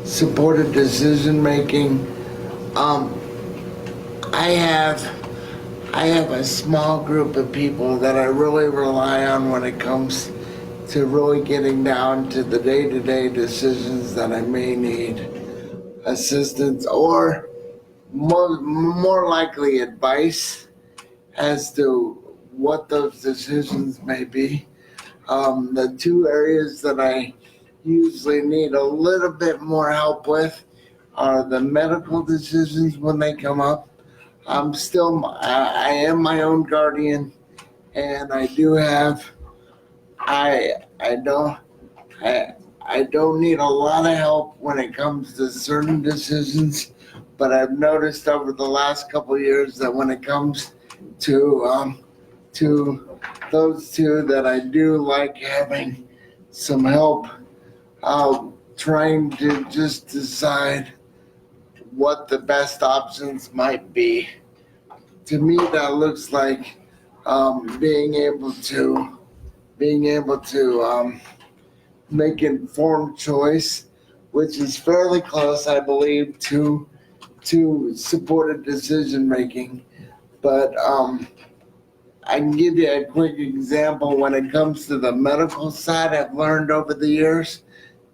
supported decision making. I have a small group of people that I really rely on when it comes to really getting down to the day-to-day decisions that I may need assistance or more likely advice as to what those decisions may be. The two areas that I usually need a little bit more help with are the medical decisions when they come up. I am my own guardian, and I do have, I don't need a lot of help when it comes to certain decisions, but I've noticed over the last couple of years that when it comes to those two, that I do like having some help trying to just decide what the best options might be. To me, that looks like being able to make informed choice, which is fairly close, I believe, to supported decision making. But I can give you a quick example. When it comes to the medical side, I've learned over the years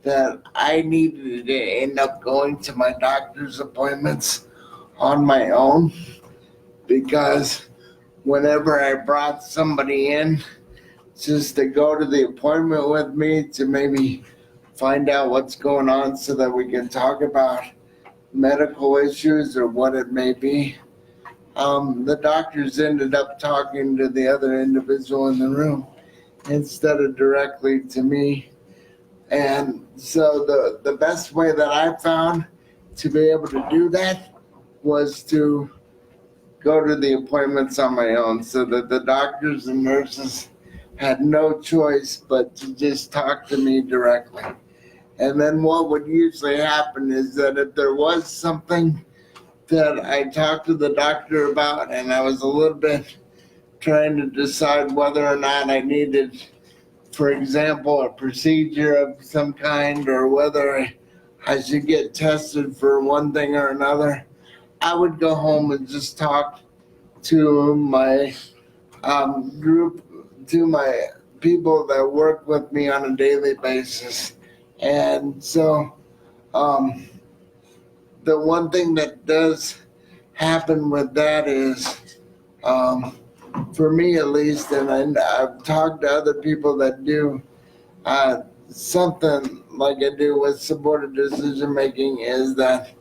that I needed to end up going to my doctor's appointments on my own, because whenever I brought somebody in just to go to the appointment with me to maybe find out what's going on so that we can talk about medical issues or what it may be, the doctors ended up talking to the other individual in the room instead of directly to me. And so the best way that I found to be able to do that was to go to the appointments on my own, so that the doctors and nurses had no choice but to just talk to me directly. And then what would usually happen is that if there was something that I talked to the doctor about and I was a little bit trying to decide whether or not I needed, for example, a procedure of some kind, or whether I should get tested for one thing or another, I would go home and just talk to my group, to my people that work with me on a daily basis. And so the one thing that does happen with that is, for me at least, and I've talked to other people that do something like I do with supported decision making, is that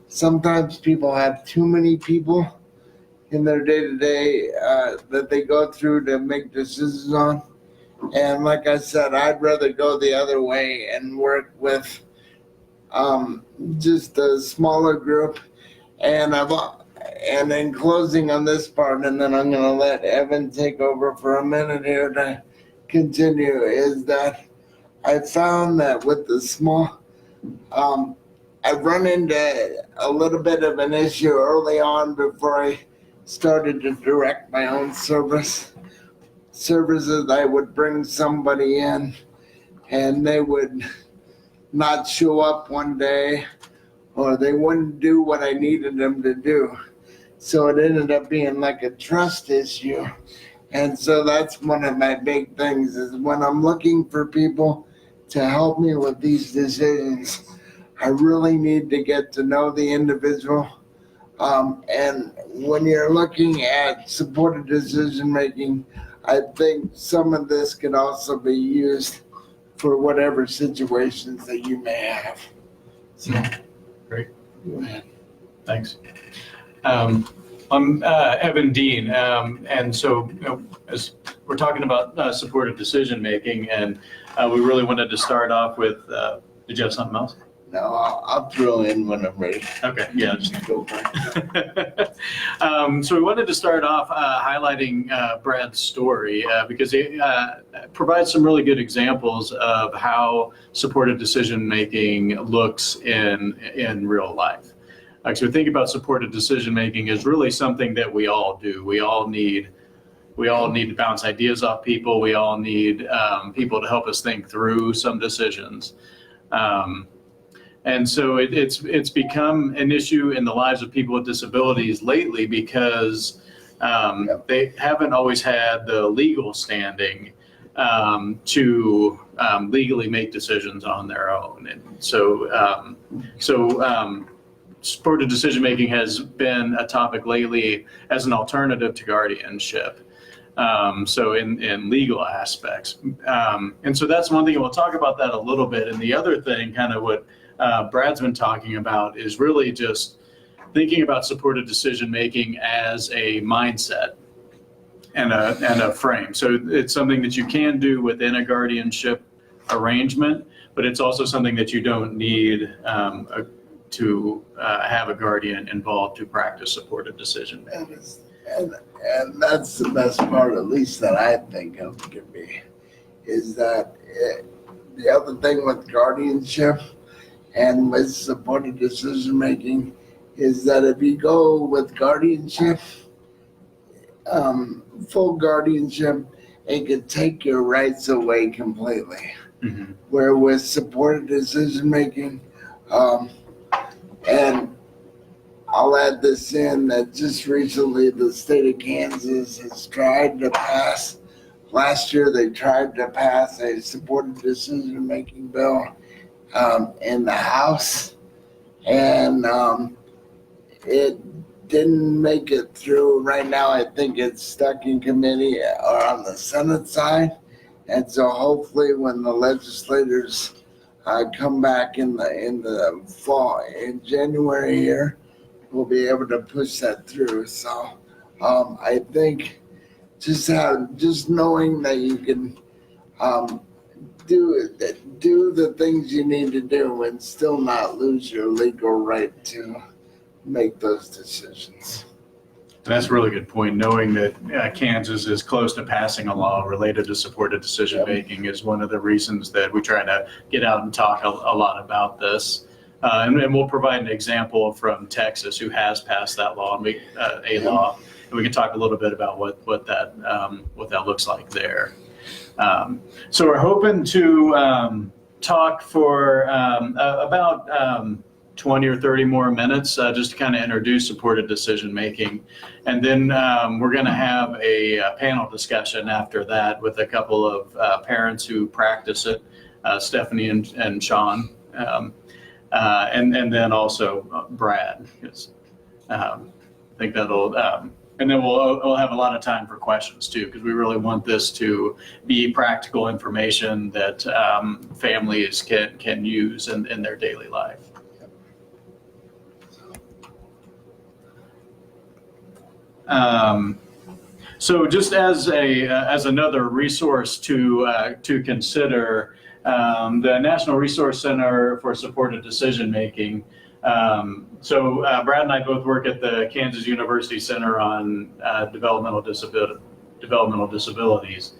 sometimes people have too many people in their day-to-day that they go through to make decisions on. And like I said, I'd rather go the other way and work with just a smaller group. And in closing on this part, and then I'm going to let Evan take over for a minute here to continue, is that I found that with the small, I've run into a little bit of an issue early on before I started to direct my own services. I would bring somebody in and they would not show up one day, or they wouldn't do what I needed them to do. So it ended up being like a trust issue. And so that's one of my big things, is when I'm looking for people to help me with these decisions, I really need to get to know the individual. And when you're looking at supported decision making, I think some of this could also be used for whatever situations that you may have. So, great. Go ahead. Thanks. I'm Evan Dean, and so as we're talking about supported decision making, and we really wanted to start off with. Did you have something else? No, I'll throw in when I'm ready. Okay, yeah, just go for it. So we wanted to start off highlighting Brad's story because it provides some really good examples of how supported decision making looks in real life. So we think about supported decision making as really something that we all do. We all need to bounce ideas off people. We all need people to help us think through some decisions. And so it's become an issue in the lives of people with disabilities lately because they haven't always had the legal standing to legally make decisions on their own. And so, supported decision making has been a topic lately as an alternative to guardianship. So in legal aspects. And so that's one thing, we'll talk about that a little bit. And the other thing, kind of what Brad's been talking about, is really just thinking about supported decision making as a mindset and a frame. So it's something that you can do within a guardianship arrangement, but it's also something that you don't need to have a guardian involved to practice supported decision making. And that's the best part, at least that I think of, can be, is that the other thing with guardianship and with supported decision making is that if you go with guardianship, full guardianship, it could take your rights away completely. Mm-hmm. Where with supported decision making, and I'll add this in, that just recently the state of Kansas has tried to pass, last year they tried to pass a supported decision making bill in the House, and it didn't make it through. Right now I think it's stuck in committee or on the Senate side, and so hopefully when the legislators come back in the fall, in January here, we'll be able to push that through. So I think just knowing that you can do the things you need to do and still not lose your legal right to make those decisions. That's a really good point. Knowing that Kansas is close to passing a law related to supported decision making is one of the reasons that we try to get out and talk a lot about this. And we'll provide an example from Texas, who has passed that law, and law, and we can talk a little bit about what that looks like there. So we're hoping to talk for about 20 or 30 more minutes, just to kind of introduce supported decision making, and then we're going to have a panel discussion after that with a couple of parents who practice it, Stephanie and Sean. And then also Brad, because I think that'll, and then we'll have a lot of time for questions too, because we really want this to be practical information that families can use in their daily life. So just as another resource to consider, the National Resource Center for Supported Decision Making. So Brad and I both work at the Kansas University Center on Developmental Disabilities.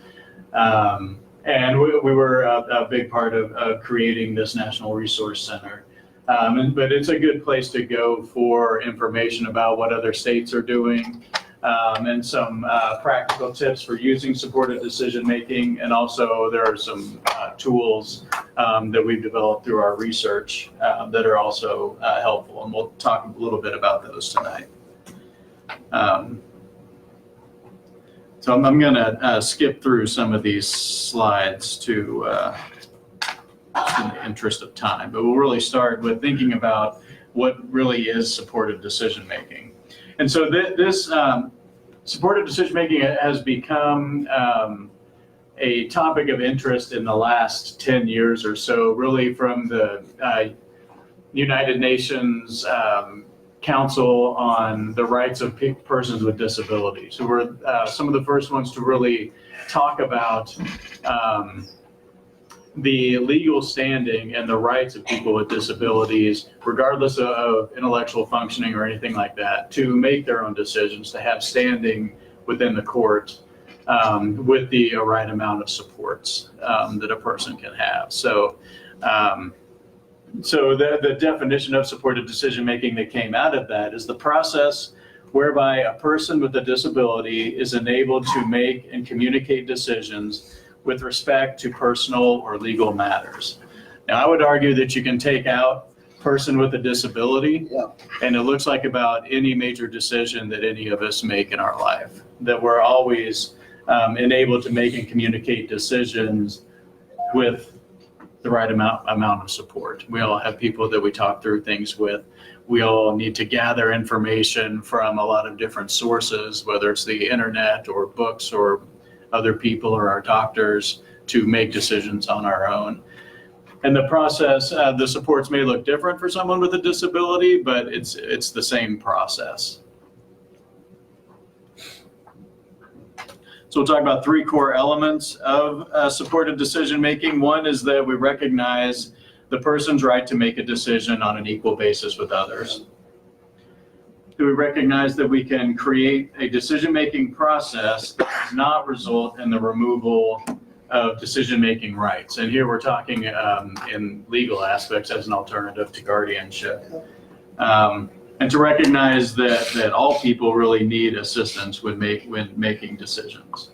And we were a big part of creating this National Resource Center. But it's a good place to go for information about what other states are doing, and some practical tips for using supported decision making. And also there are some tools that we've developed through our research that are also helpful. And we'll talk a little bit about those tonight. So I'm going to skip through some of these slides to in the interest of time, but we'll really start with thinking about what really is supported decision making. And so this supported decision making has become a topic of interest in the last 10 years or so, really from the United Nations Council on the Rights of Persons with Disabilities, who were some of the first ones to really talk about the legal standing and the rights of people with disabilities, regardless of intellectual functioning or anything like that, to make their own decisions, to have standing within the court with the right amount of supports that a person can have. So the definition of supported decision making that came out of that is the process whereby a person with a disability is enabled to make and communicate decisions with respect to personal or legal matters. Now, I would argue that you can take out person with a disability. Yeah. And it looks like about any major decision that any of us make in our life, that we're always enabled to make and communicate decisions with the right amount of support. We all have people that we talk through things with. We all need to gather information from a lot of different sources, whether it's the internet or books or other people or our doctors, to make decisions on our own. And the process, the supports may look different for someone with a disability, but it's the same process. So we'll talk about three core elements of supported decision-making. One is that we recognize the person's right to make a decision on an equal basis with others. Do we recognize that we can create a decision-making process that does not result in the removal of decision-making rights? And here we're talking in legal aspects as an alternative to guardianship. And to recognize that all people really need assistance when making decisions.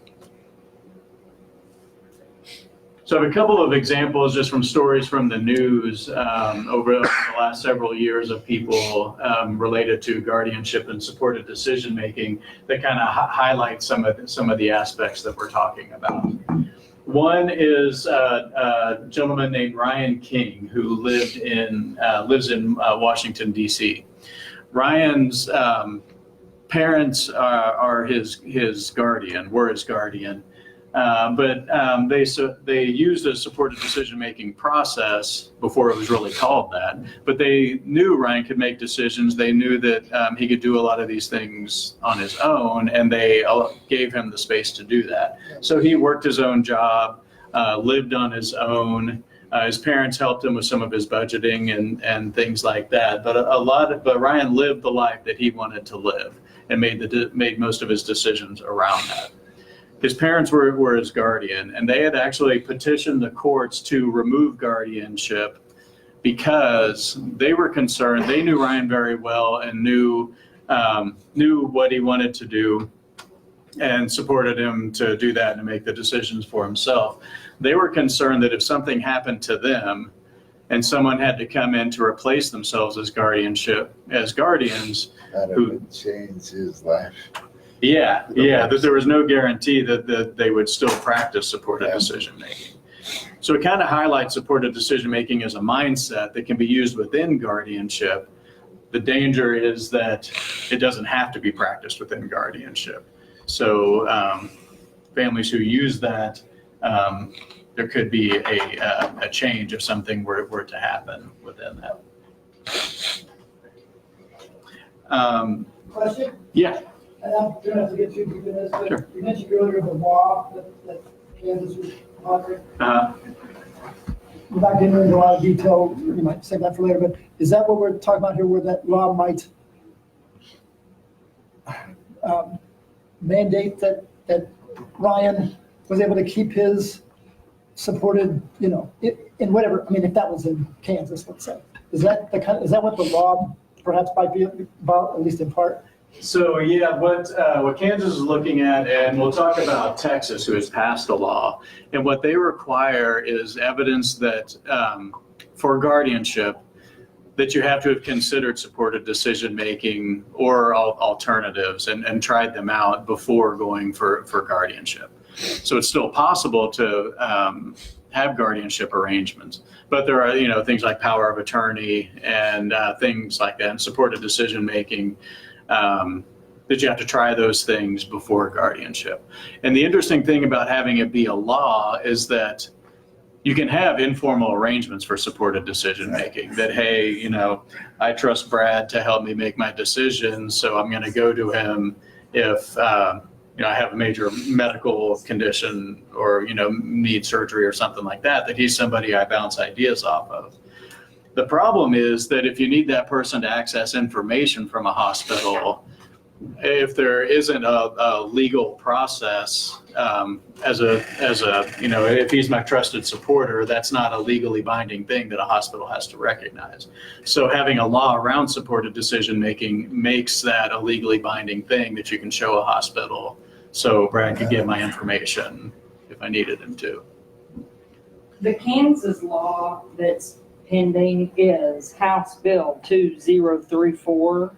So I have a couple of examples just from stories from the news over the last several years of people related to guardianship and supported decision making that kind of highlight some of the aspects that we're talking about. One is a gentleman named Ryan King who lives in Washington, D.C. Ryan's parents are his guardian, were his guardian, but they used a supported decision-making process before it was really called that. But they knew Ryan could make decisions. They knew that he could do a lot of these things on his own, and they gave him the space to do that. So he worked his own job, lived on his own. His parents helped him with some of his budgeting and things like that. But Ryan lived the life that he wanted to live and made most of his decisions around that. His parents were his guardian, and they had actually petitioned the courts to remove guardianship because they were concerned. They knew Ryan very well and knew what he wanted to do and supported him to do that and to make the decisions for himself. They were concerned that if something happened to them and someone had to come in to replace themselves as guardians, That would change his life. That there was no guarantee that they would still practice supported decision making. So it kind of highlights supported decision making as a mindset that can be used within guardianship. The danger is that it doesn't have to be practiced within guardianship. So families who use that, there could be a change if something were to happen within that. Question? Yeah. And I'm going to have to get you into this, but Sure. you mentioned earlier the law that Kansas was monitoring. Without getting into a lot of detail, you might save that for later, but is that what we're talking about here, where that law might mandate that Ryan was able to keep his supported, in whatever, if that was in Kansas, let's say. Is that what the law perhaps might be about, at least in part? So what Kansas is looking at, and we'll talk about Texas, who has passed a law, and what they require is evidence that for guardianship, that you have to have considered supported decision making or alternatives and tried them out before going for guardianship. So it's still possible to have guardianship arrangements, but there are things like power of attorney and things like that, and supported decision making. That you have to try those things before guardianship. And the interesting thing about having it be a law is that you can have informal arrangements for supported decision making. That, hey, I trust Brad to help me make my decisions, so I'm going to go to him if I have a major medical condition or need surgery or something like that. That he's somebody I bounce ideas off of. The problem is that if you need that person to access information from a hospital, if there isn't a legal process, if he's my trusted supporter, that's not a legally binding thing that a hospital has to recognize. So having a law around supported decision making makes that a legally binding thing that you can show a hospital. So Brad could get my information if I needed him to. The Kansas law that's pending is House Bill 2034.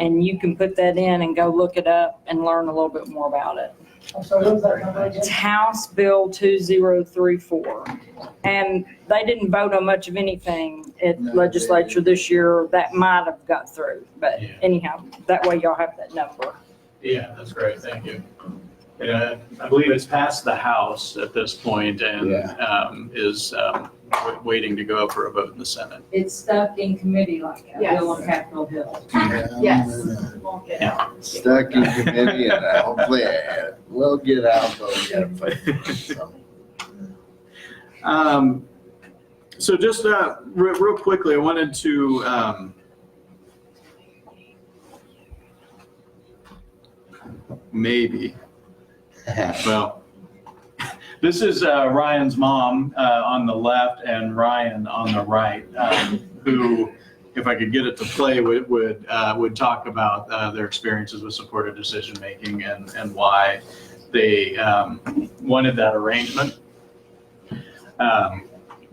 And you can put that in and go look it up and learn a little bit more about it. I'm sorry, what was that number again? It's House Bill 2034. And they didn't vote on much of anything at No, legislature this year that might have got through. But Yeah. anyhow, that way y'all have that number. Yeah, that's great. Thank you. I believe it's passed the House at this point and is waiting to go for a vote in the Senate. It's stuck in committee like a Yes. bill on Capitol Hill. Yes. Stuck in committee, and hopefully we'll get out those. So just real quickly, I wanted to maybe. Well, this is Ryan's mom on the left and Ryan on the right, who, if I could get it to play, would talk about their experiences with supported decision making and why they wanted that arrangement. But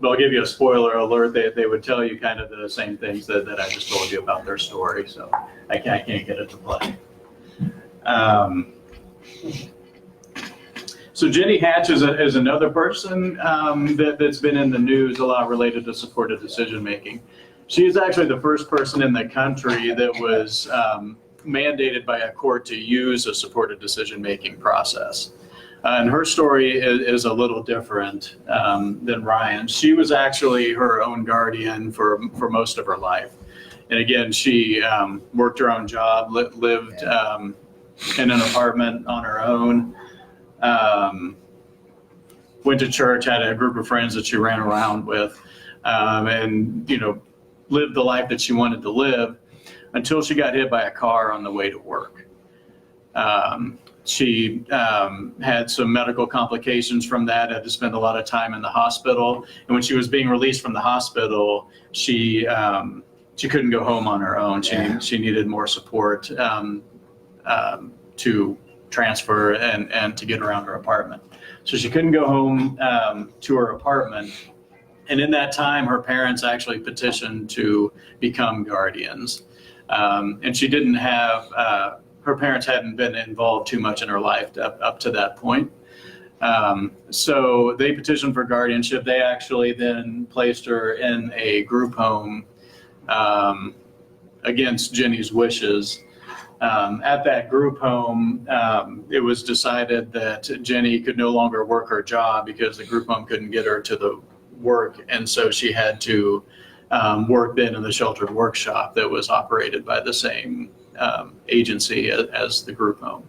I'll give you a spoiler alert. They would tell you kind of the same things that I just told you about their story. So I can't get it to play. So Jenny Hatch is another person that's been in the news a lot related to supported decision making. She is actually the first person in the country that was mandated by a court to use a supported decision making process. And her story is a little different than Ryan's. She was actually her own guardian for most of her life. And again, she worked her own job, lived in an apartment on her own, went to church, had a group of friends that she ran around with, and, lived the life that she wanted to live until she got hit by a car on the way to work. She had some medical complications from that, had to spend a lot of time in the hospital. And when she was being released from the hospital, she couldn't go home on her own. She needed more support to transfer and to get around her apartment. So she couldn't go home to her apartment. And in that time, her parents actually petitioned to become guardians. And she didn't have, her parents hadn't been involved too much in her life up to that point. So they petitioned for guardianship. They actually then placed her in a group home against Jenny's wishes. At that group home, it was decided that Jenny could no longer work her job because the group home couldn't get her to the work. And so she had to work then in the sheltered workshop that was operated by the same agency as the group home.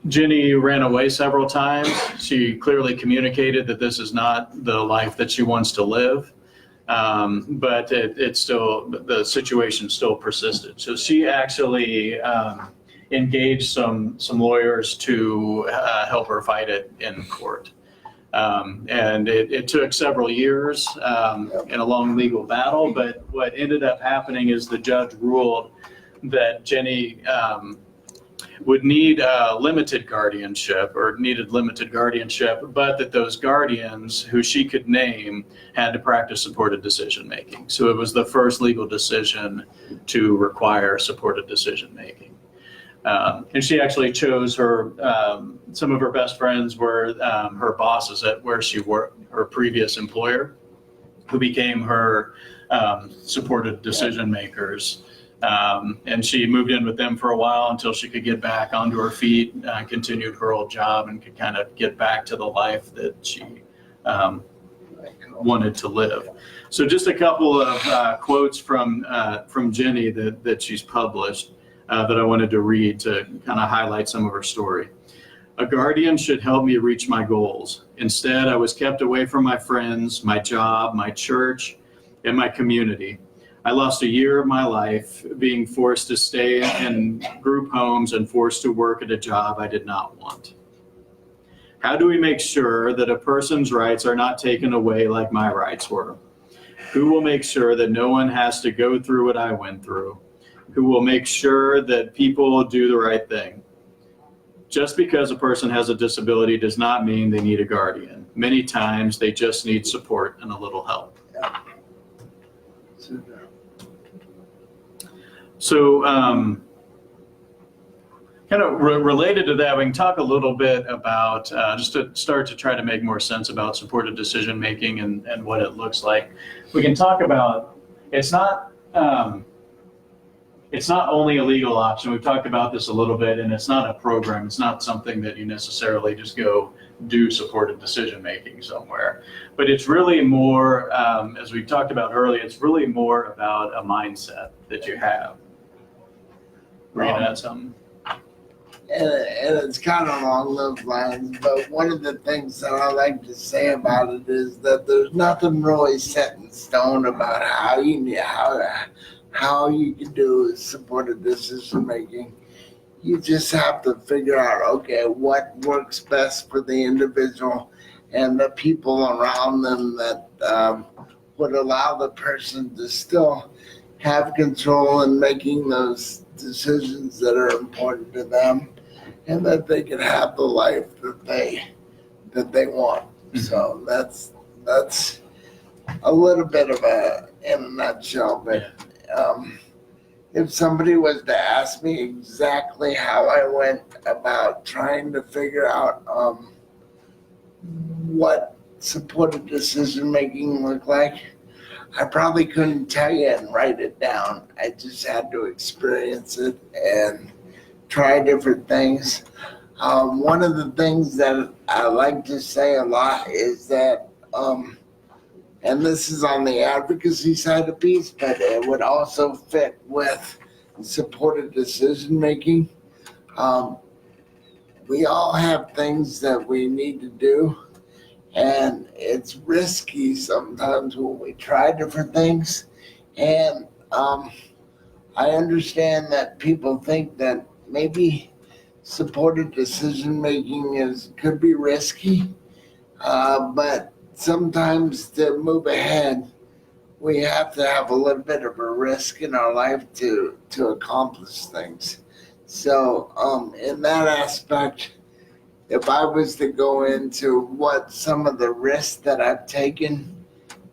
Jenny ran away several times. She clearly communicated that this is not the life that she wants to live. But it's still, the situation still persisted. So she actually engaged some lawyers to help her fight it in court. And it took several years in a long legal battle, but what ended up happening is the judge ruled that Jenny would need limited guardianship, but that those guardians who she could name had to practice supported decision making. So it was the first legal decision to require supported decision making. And she actually chose her, some of her best friends were her bosses at where she worked, her previous employer, who became her supported decision makers. And she moved in with them for a while until she could get back onto her feet, continued her old job, and could kind of get back to the life that she wanted to live. So just a couple of quotes from Jenny that she's published that I wanted to read to kind of highlight some of her story. A guardian should help me reach my goals. Instead, I was kept away from my friends, my job, my church, and my community. I lost a year of my life being forced to stay in group homes and forced to work at a job I did not want. How do we make sure that a person's rights are not taken away like my rights were? Who will make sure that no one has to go through what I went through? Who will make sure that people do the right thing? Just because a person has a disability does not mean they need a guardian. Many times they just need support and a little help. So kind of related to that, we can talk a little bit about, just to start to try to make more sense about supported decision making and what it looks like. We can talk about, it's not only a legal option. We've talked about this a little bit, and it's not a program. It's not something that you necessarily just go do supported decision making somewhere. But it's really more, as we talked about earlier, it's really more about a mindset that you have. Were you gonna add something? And it's kind of along those lines, but one of the things that I like to say about it is that there's nothing really set in stone about how you can do supported decision making. You just have to figure out, okay, what works best for the individual and the people around them that would allow the person to still have control in making those decisions that are important to them, and that they can have the life that they want. Mm-hmm. So that's a little bit of in a nutshell. But if somebody was to ask me exactly how I went about trying to figure out what supported decision making looked like, I probably couldn't tell you and write it down. I just had to experience it and try different things. One of the things that I like to say a lot is that, and this is on the advocacy side of peace, but it would also fit with supported decision making. We all have things that we need to do, and it's risky sometimes when we try different things. And I understand that people think that maybe supported decision making could be risky, but sometimes to move ahead, we have to have a little bit of a risk in our life to accomplish things. So in that aspect, if I was to go into what some of the risks that I've taken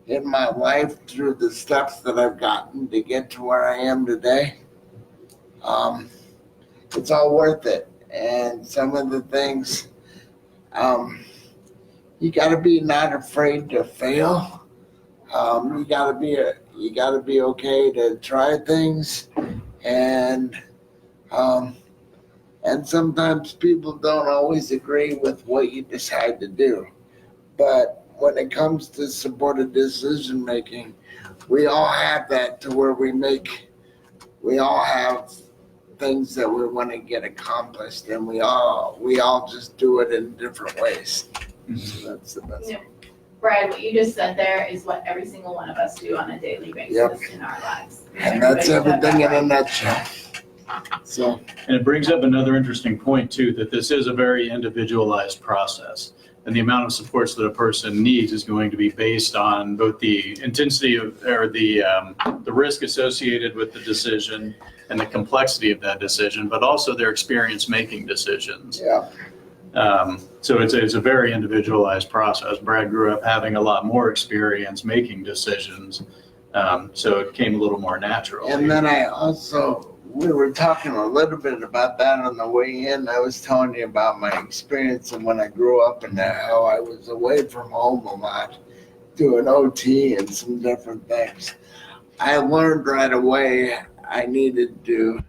in my life through the steps that I've gotten to get to where I am today, it's all worth it. And some of the things, you got to be not afraid to fail. You got to be okay to try things, and sometimes people don't always agree with what you decide to do. But when it comes to supported decision making, we all have that to where we all have things that we want to get accomplished, and we all just do it in different ways. So that's the best. Yeah. Brad, what you just said there is what every single one of us do on a daily basis in our lives. And that's everything in a nutshell. So, and it brings up another interesting point too, that this is a very individualized process, and the amount of supports that a person needs is going to be based on both the intensity of, or the risk associated with the decision and the complexity of that decision, but also their experience making decisions. yeah. So it's a very individualized process. Brad grew up having a lot more experience making decisions, so it came a little more natural. And then we were talking a little bit about that on the way in. I was telling you about my experience and when I grew up and how I was away from home a lot, doing OT and some different things. I learned right away I needed to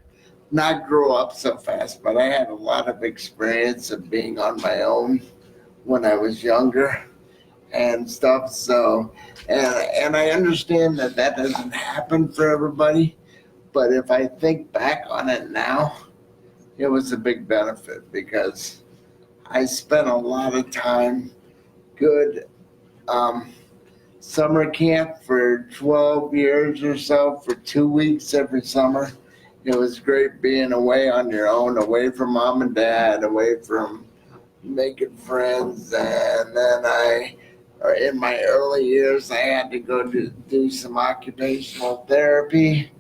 not grow up so fast, but I had a lot of experience of being on my own when I was younger and stuff. So, and I understand that doesn't happen for everybody, but if I think back on it now, it was a big benefit because I spent a lot of time, good summer camp for 12 years or so, for 2 weeks every summer. It was great being away on your own, away from mom and dad, away from making friends. And then in my early years, I had to go do some occupational therapy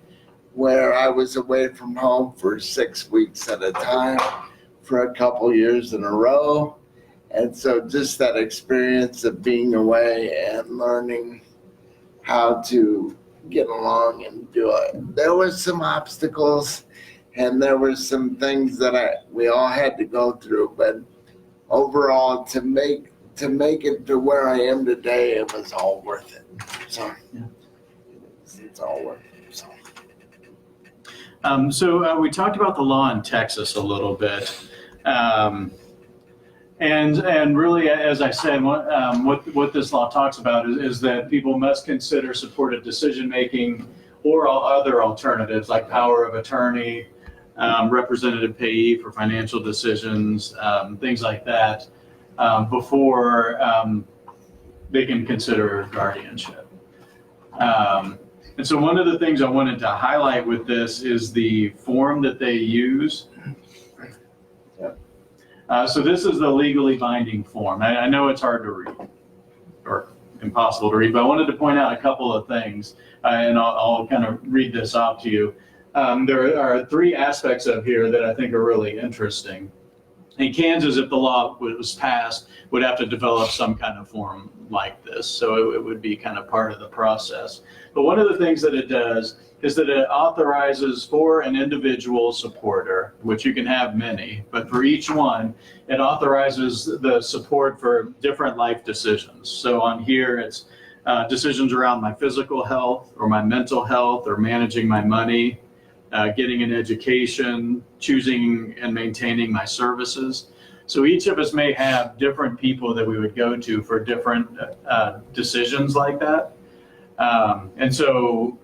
where I was away from home for 6 weeks at a time for a couple years in a row. And so just that experience of being away and learning how to get along and do it. There were some obstacles and there were some things that we all had to go through, but overall to make it to where I am today, it was all worth it. So Yeah. it's all worth it. So we talked about the law in Texas a little bit. And really, as I said, what this law talks about is that people must consider supported decision-making or all other alternatives like power of attorney, representative payee for financial decisions, things like that, before they can consider guardianship. And so one of the things I wanted to highlight with this is the form that they use. So this is the legally binding form. I know it's hard to read or impossible to read, but I wanted to point out a couple of things, and I'll kind of read this off to you. There are 3 aspects of here that I think are really interesting. In Kansas, if the law was passed, would have to develop some kind of form like this. So it would be kind of part of the process. But one of the things that it does is that it authorizes for an individual supporter, which you can have many, but for each one, it authorizes the support for different life decisions. So on here, it's decisions around my physical health or my mental health or managing my money, getting an education, choosing and maintaining my services. So each of us may have different people that we would go to for different decisions like that. And so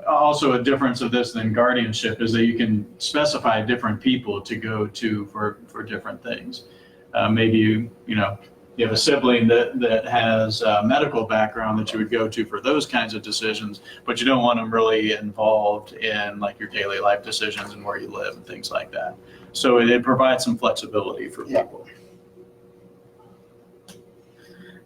also a difference of this than guardianship is that you can specify different people to go to for different things. Maybe you have a sibling that has a medical background that you would go to for those kinds of decisions, but you don't want them really involved in like your daily life decisions and where you live and things like that. So it provides some flexibility for people.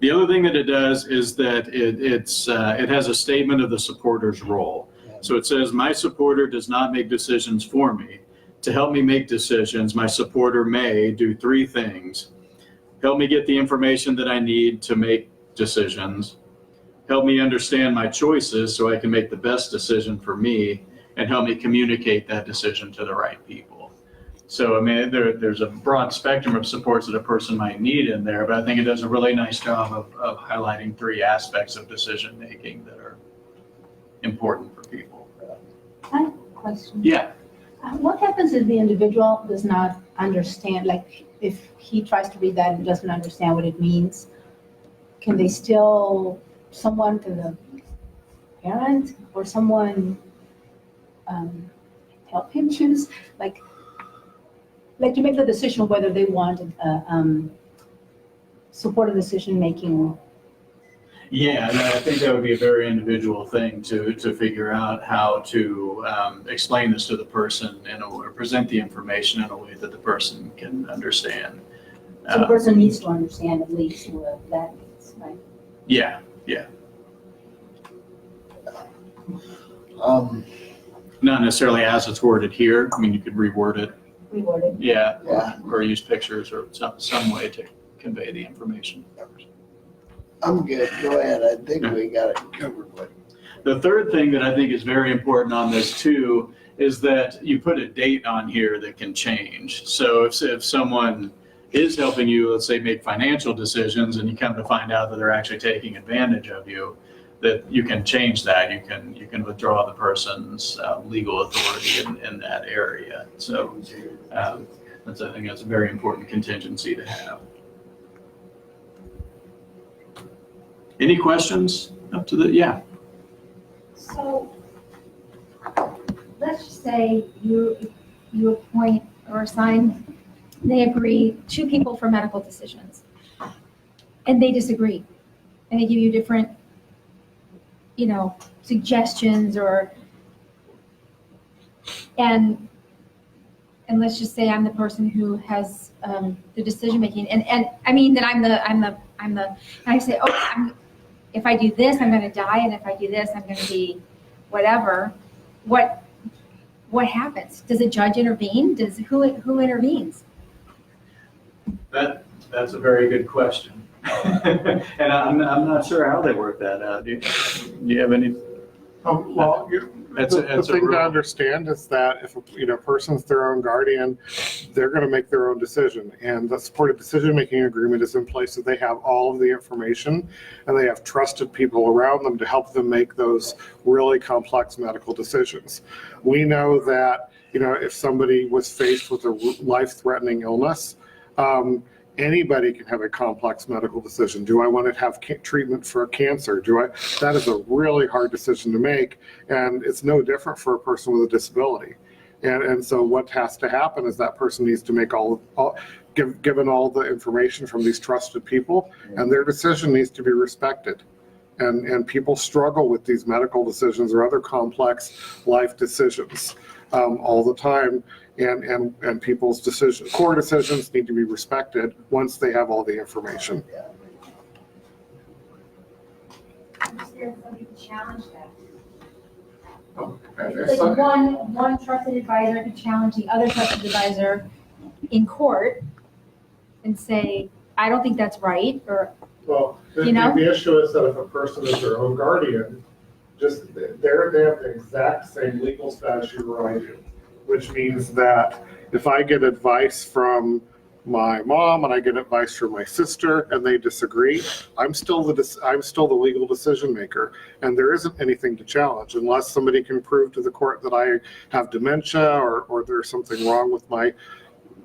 The other thing that it does is that it has a statement of the supporter's role. So it says, my supporter does not make decisions for me. To help me make decisions, my supporter may do 3 things. Help me get the information that I need to make decisions. Help me understand my choices so I can make the best decision for me, and help me communicate that decision to the right people. So, I mean, there's a broad spectrum of supports that a person might need in there, but I think it does a really nice job of highlighting 3 aspects of decision making that are important for people. I have a question. Yeah. What happens if the individual does not understand, like if he tries to read that and doesn't understand what it means? Can they still, can the parent or someone help him choose? Like to make the decision of whether they want supported decision making. Yeah, and I think that would be a very individual thing to figure out how to explain this to the person or present the information in a way that the person can understand. So the person needs to understand at least what that means, right? Yeah. Not necessarily as it's worded here. I mean, you could reword it. Reword it. Yeah. Yeah. Or use pictures or some way to convey the information. I'm good. Go ahead. I think we got it covered. The third thing that I think is very important on this too is that you put a date on here that can change. So if someone is helping you, let's say, make financial decisions, and you come to find out that they're actually taking advantage of you, that you can change that. You can withdraw the person's legal authority in that area. So I think that's a very important contingency to have. Any questions up to yeah? So let's just say you appoint or assign, they agree, 2 people for medical decisions, and they disagree, and they give you different, suggestions and let's just say I'm the person who has the decision making, and I mean that and I say, oh, if I do this, I'm going to die, and if I do this, I'm going to be whatever. What happens? Does a judge intervene? Who intervenes? That's a very good question. And I'm not sure how they work that out. Do you have any? Well, the thing to understand is that if a person's their own guardian, they're going to make their own decision, and the supported decision-making agreement is in place so they have all of the information and they have trusted people around them to help them make those really complex medical decisions. We know that if somebody was faced with a life-threatening illness, anybody can have a complex medical decision. Do I want to have treatment for cancer? That is a really hard decision to make, and it's no different for a person with a disability. And so what has to happen is that person needs to make given all the information from these trusted people, and their decision needs to be respected. And people struggle with these medical decisions or other complex life decisions all the time. And people's core decisions need to be respected once they have all the information. Is there somebody to challenge that? Like one trusted advisor could challenge the other trusted advisor in court and say, I don't think that's right, or, Well, the issue is that if a person is their own guardian, they have the exact same legal status you or I do. Which means that if I get advice from my mom and I get advice from my sister and they disagree, I'm still the legal decision maker, and there isn't anything to challenge unless somebody can prove to the court that I have dementia or there's something wrong with my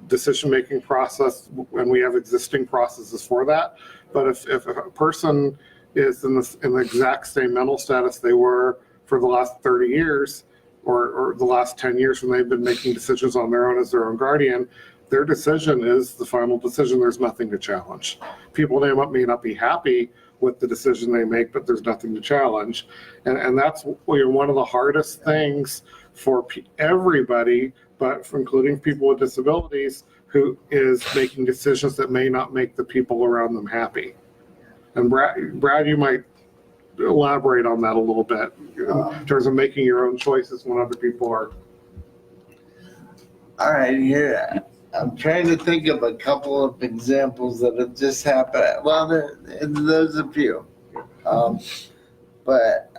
decision making process, and we have existing processes for that. But if a person is in the exact same mental status they were for the last 30 years, or the last 10 years when they've been making decisions on their own as their own guardian, their decision is the final decision. There's nothing to challenge. People may not be happy with the decision they make, but there's nothing to challenge. And that's one of the hardest things for everybody, but including people with disabilities, who is making decisions that may not make the people around them happy. And Brad, you might elaborate on that a little bit in terms of making your own choices when other people are. All right, here I'm trying to think of a couple of examples that have just happened. Well, there's a few, but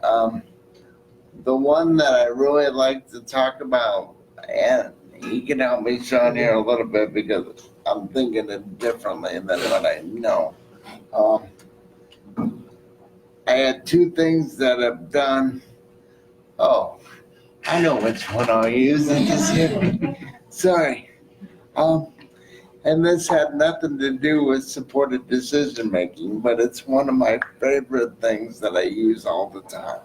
the one that I really like to talk about, and you can help me, Sean, here a little bit because I'm thinking it differently than what I know. I had two things that I've done. Oh, I know which one I'll use. Sorry. And this had nothing to do with supported decision making, but it's one of my favorite things that I use all the time.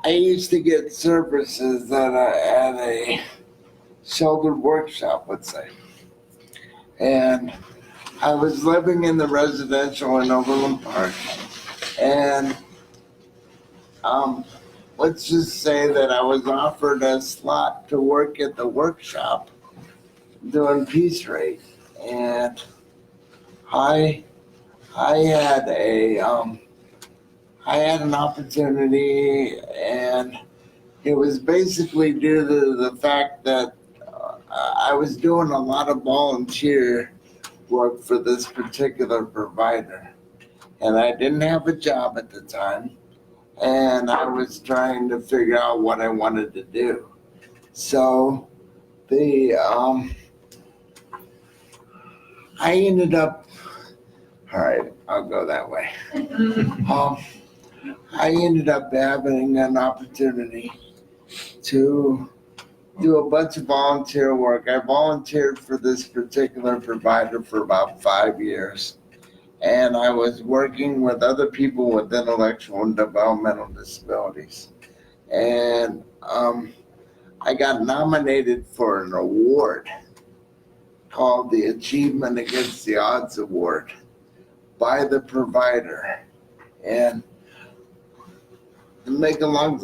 I used to get services at a sheltered workshop, let's say. And I was living in the residential in Overland Park, and let's just say that I was offered a slot to work at the workshop doing piece rate, and I had an opportunity, and it was basically due to the fact that I was doing a lot of volunteer work for this particular provider, and I didn't have a job at the time, and I was trying to figure out what I wanted to do. So I ended up, all right, I'll go that way. I ended up having an opportunity to do a bunch of volunteer work. I volunteered for this particular provider for about 5 years, and I was working with other people with intellectual and developmental disabilities. And I got nominated for an award called the Achievement Against the Odds Award by the provider. And to make a long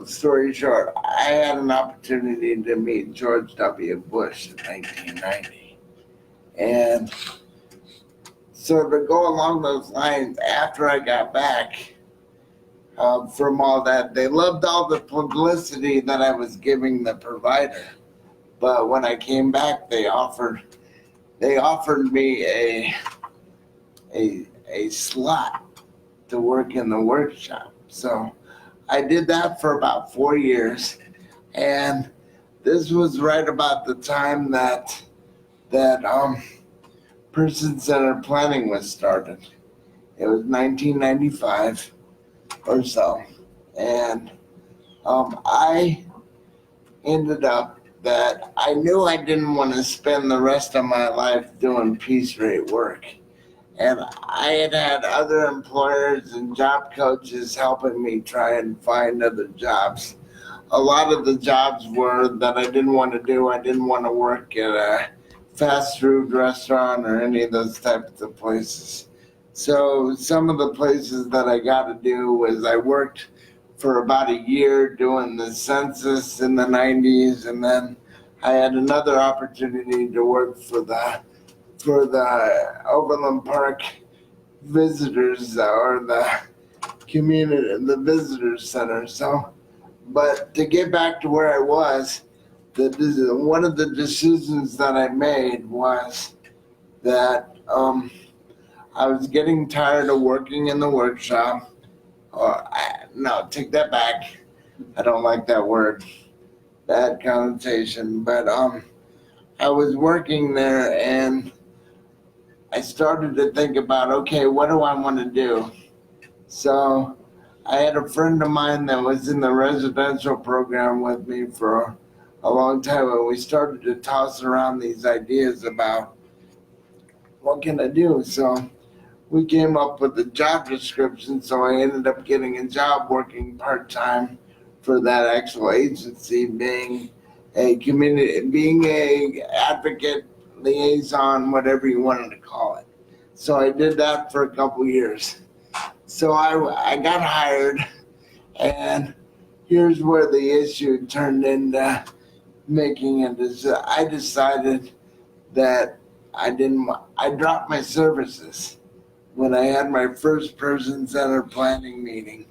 story short, I had an opportunity to meet George W. Bush in 1990. And so to go along those lines, after I got back from all that, they loved all the publicity that I was giving the provider. But when I came back, they offered me a slot to work in the workshop. So I did that for about 4 years, and this was right about the time that person-centered planning was started. It was 1995 or so, and I ended up that I knew I didn't want to spend the rest of my life doing piece rate work. And I had other employers and job coaches helping me try and find other jobs. A lot of the jobs were that I didn't want to do. I didn't want to work at a fast food restaurant or any of those types of places. So some of the places that I got to do was I worked for about a year doing the census in the 90s, and then I had another opportunity to work for the Overland Park visitors or the community, the visitors center. So, but to get back to where I was, one of the decisions that I made was that I was getting tired of working in the workshop. No, take that back. I don't like that word, bad connotation. But I was working there, and I started to think about, okay, what do I want to do? So I had a friend of mine that was in the residential program with me for a long time, and we started to toss around these ideas about what can I do? So we came up with a job description, so I ended up getting a job working part-time for that actual agency, being a advocate, liaison, whatever you wanted to call it. So I did that for a couple years. So I got hired, and here's where the issue turned into making a decision. I decided that I dropped my services. When I had my first person-centered planning meeting,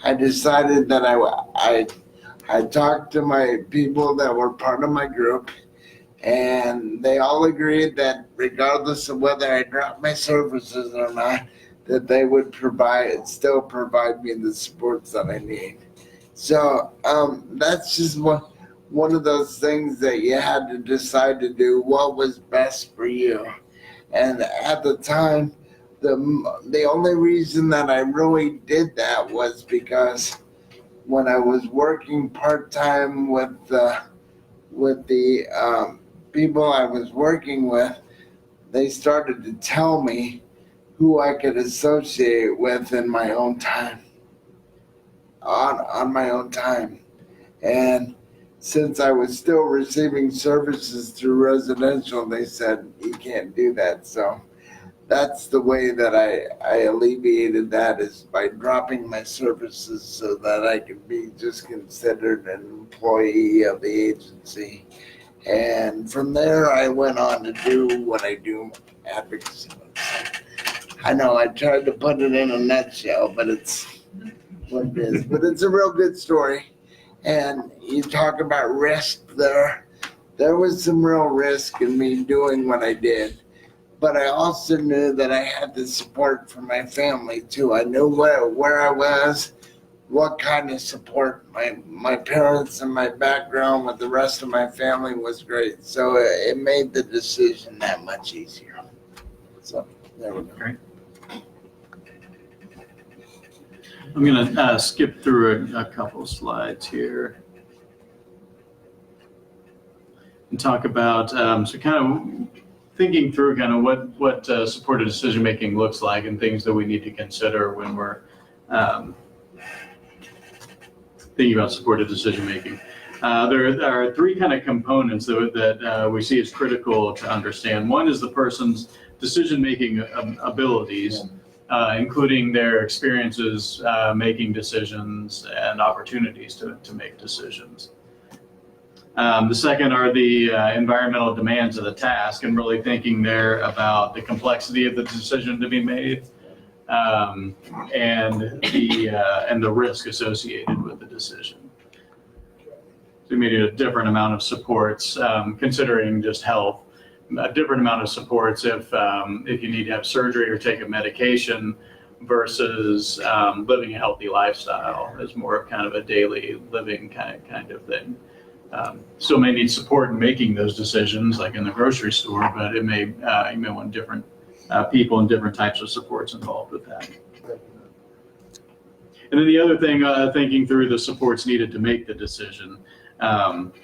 I decided that I talked to my people that were part of my group, and they all agreed that regardless of whether I dropped my services or not, that they would still provide me the supports that I need. So that's just one of those things that you had to decide to do what was best for you. And at the time, the only reason that I really did that was because when I was working part-time with the people I was working with, they started to tell me who I could associate with in my own time, on my own time. And since I was still receiving services through residential, they said, you can't do that. So that's the way that I alleviated that, is by dropping my services so that I could be just considered an employee of the agency. And from there, I went on to do what I do, advocacy. I know I tried to put it in a nutshell, but it's what it is. But it's a real good story. And you talk about risk there. There was some real risk in me doing what I did. But I also knew that I had the support from my family too. I knew where I was, what kind of support. My parents and my background with the rest of my family was great. So it made the decision that much easier. So there we go. Great. I'm going to skip through a couple slides here and talk about so kind of thinking through kind of what supported decision making looks like and things that we need to consider when we're thinking about supported decision making. There are three kind of components that we see as critical to understand. One is the person's decision making abilities, including their experiences making decisions and opportunities to make decisions. The second are the environmental demands of the task, and really thinking there about the complexity of the decision to be made, and the risk associated with the decision. So need a different amount of supports, considering just health, a different amount of supports if you need to have surgery or take a medication versus living a healthy lifestyle is more of kind of a daily living kind of thing. Still may need support in making those decisions, like in the grocery store, but it may you may want different people and different types of supports involved with that. And then the other thing, thinking through the supports needed to make the decision.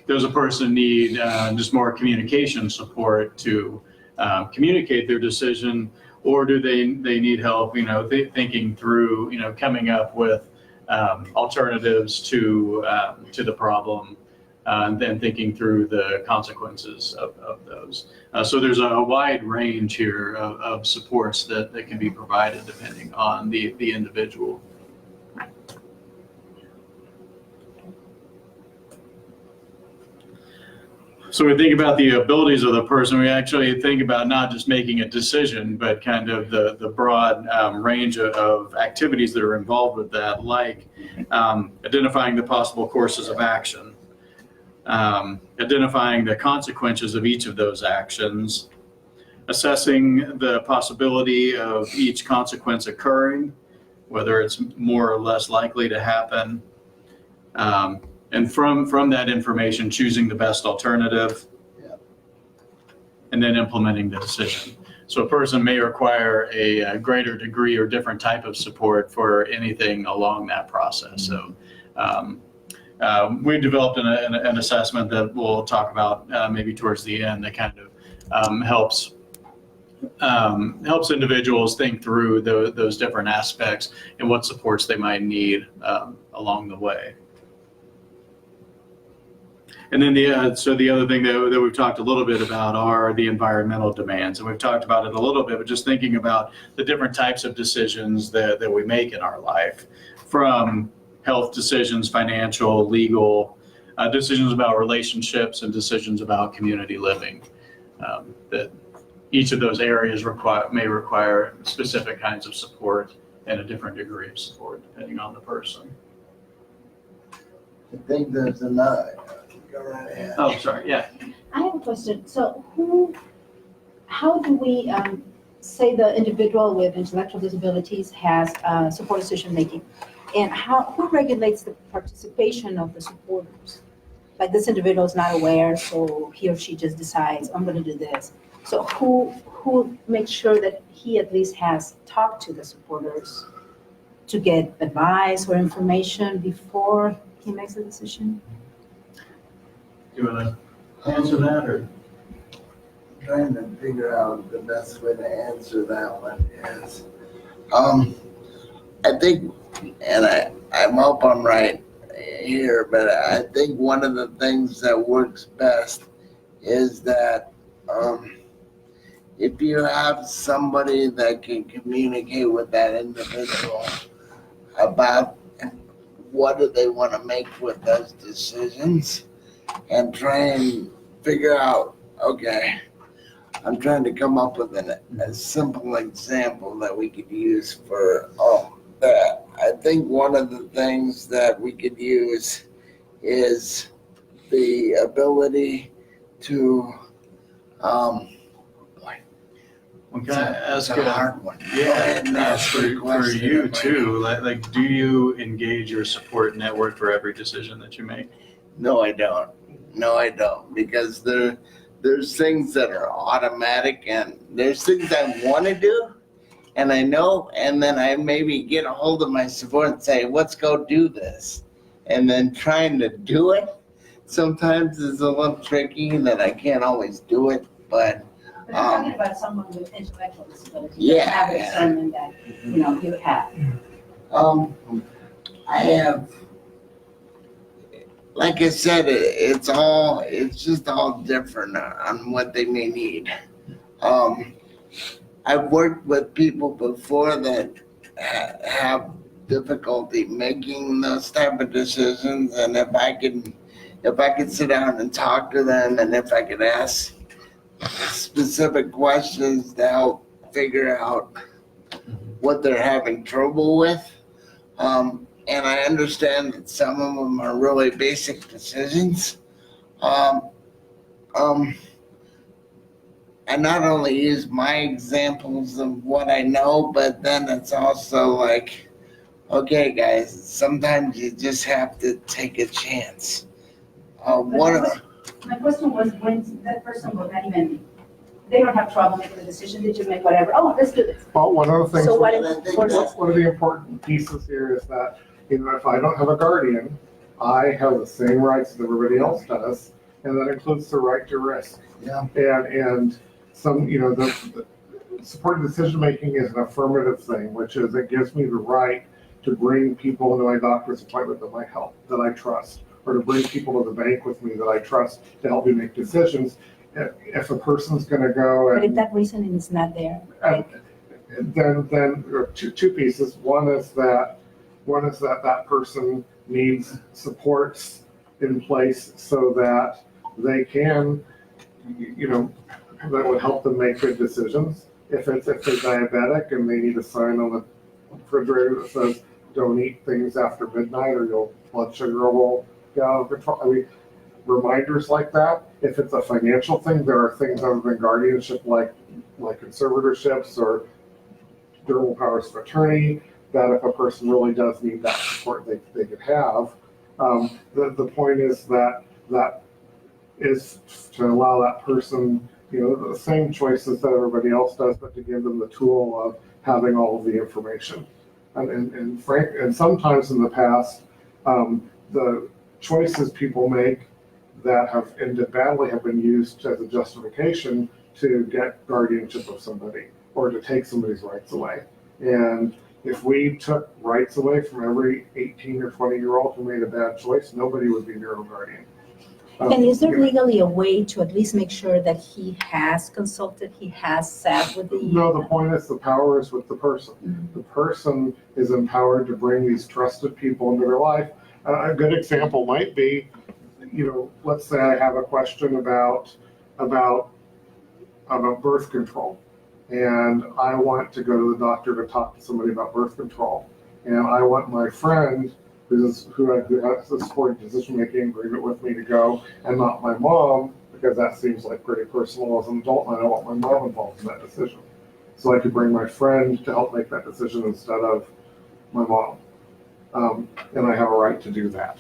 Does a person need just more communication support to communicate their decision, or do they need help, thinking through, coming up with alternatives to the problem, and then thinking through the consequences of those. So there's a wide range here of supports that can be provided depending on the individual. So we think about the abilities of the person. We actually think about not just making a decision, but kind of the broad range of activities that are involved with that, like identifying the possible courses of action, identifying the consequences of each of those actions, assessing the possibility of each consequence occurring, whether it's more or less likely to happen, and from that information, choosing the best alternative, and then implementing the decision. So a person may require a greater degree or different type of support for anything along that process. So we've developed an assessment that we'll talk about maybe towards the end that kind of helps individuals think through those different aspects and what supports they might need along the way. And then the other thing that we've talked a little bit about are the environmental demands. And we've talked about it a little bit, but just thinking about the different types of decisions that we make in our life, from health decisions, financial, legal, decisions about relationships, and decisions about community living. That each of those areas may require specific kinds of support and a different degree of support depending on the person. I think there's another. Go right ahead. Oh, sorry. Yeah. I have a question. So how do we say the individual with intellectual disabilities has support decision-making? And who regulates the participation of the supporters? Like, this individual is not aware, so he or she just decides, I'm going to do this. So who makes sure that he at least has talked to the supporters to get advice or information before he makes a decision? Do you want to answer that, or? I'm trying to figure out the best way to answer that one is, I think, and I hope I'm right here, but I think one of the things that works best is that if you have somebody that can communicate with that individual about what do they want to make with those decisions, and try and figure out, okay, I'm trying to come up with a simple example that we could use for that. I think one of the things that we could use is the ability to, Can I ask a hard one. Yeah, And ask for the question you if I too. Like, do you engage your support network for every decision that you make? No, I don't. No, I don't, because there's things that are automatic, and there's things I want to do, and I know, and then I maybe get a hold of my support and say, let's go do this. And then trying to do it sometimes is a little tricky, that I can't always do it, but But you're talking about someone with intellectual disabilities. Yeah, Have a yeah. discernment that, you have. I have, like I said, it's just all different on what they may need. I've worked with people before that have difficulty making those type of decisions, and if I could sit down and talk to them, and if I could ask specific questions to help figure out what they're having trouble with, and I understand that some of them are really basic decisions. I not only use my examples of what I know, but then it's also like, okay, guys, sometimes you just have to take a chance. My question was, when that person will not even, they don't have trouble making a decision, they just make whatever, oh, let's do this. Well, one of the things, So what And I if, think for- that's- one of the important pieces here is that, if I don't have a guardian, I have the same rights as everybody else does, and that includes the right to risk. Yeah. And some, the supported decision-making is an affirmative thing, which is it gives me the right to bring people into my doctor's appointment that might help, that I trust, or to bring people to the bank with me that I trust to help me make decisions. If a person's gonna go but if and, that reasoning is not there, then there are two pieces. One is that that person needs supports in place so that they can, that would help them make good decisions. If they're diabetic and they need a sign on the refrigerator that says, don't eat things after midnight or your blood sugar will get out of control. I mean, reminders like that. If it's a financial thing, there are things other than guardianship like conservatorships or durable powers of attorney that if a person really does need that support, they could have. The point is that is to allow that person, the same choices that everybody else does, but to give them the tool of having all of the information. And sometimes in the past, the choices people make that have ended badly have been used as a justification to get guardianship of somebody or to take somebody's rights away. And if we took rights away from every 18 or 20-year-old who made a bad choice, nobody would be neuro guardian. and is there legally a way to at least make sure that he has consulted, he has sat with the? No, the point is the power is with the person. Mhm. The person is empowered to bring these trusted people into their life. A good example might be, let's say I have a question about birth control, and I want to go to the doctor to talk to somebody about birth control, and I want my friend who has a supported decision-making agreement with me to go, and not my mom, because that seems like pretty personal as an adult, and I don't want my mom involved in that decision. So I could bring my friend to help make that decision instead of my mom. And I have a right to do that.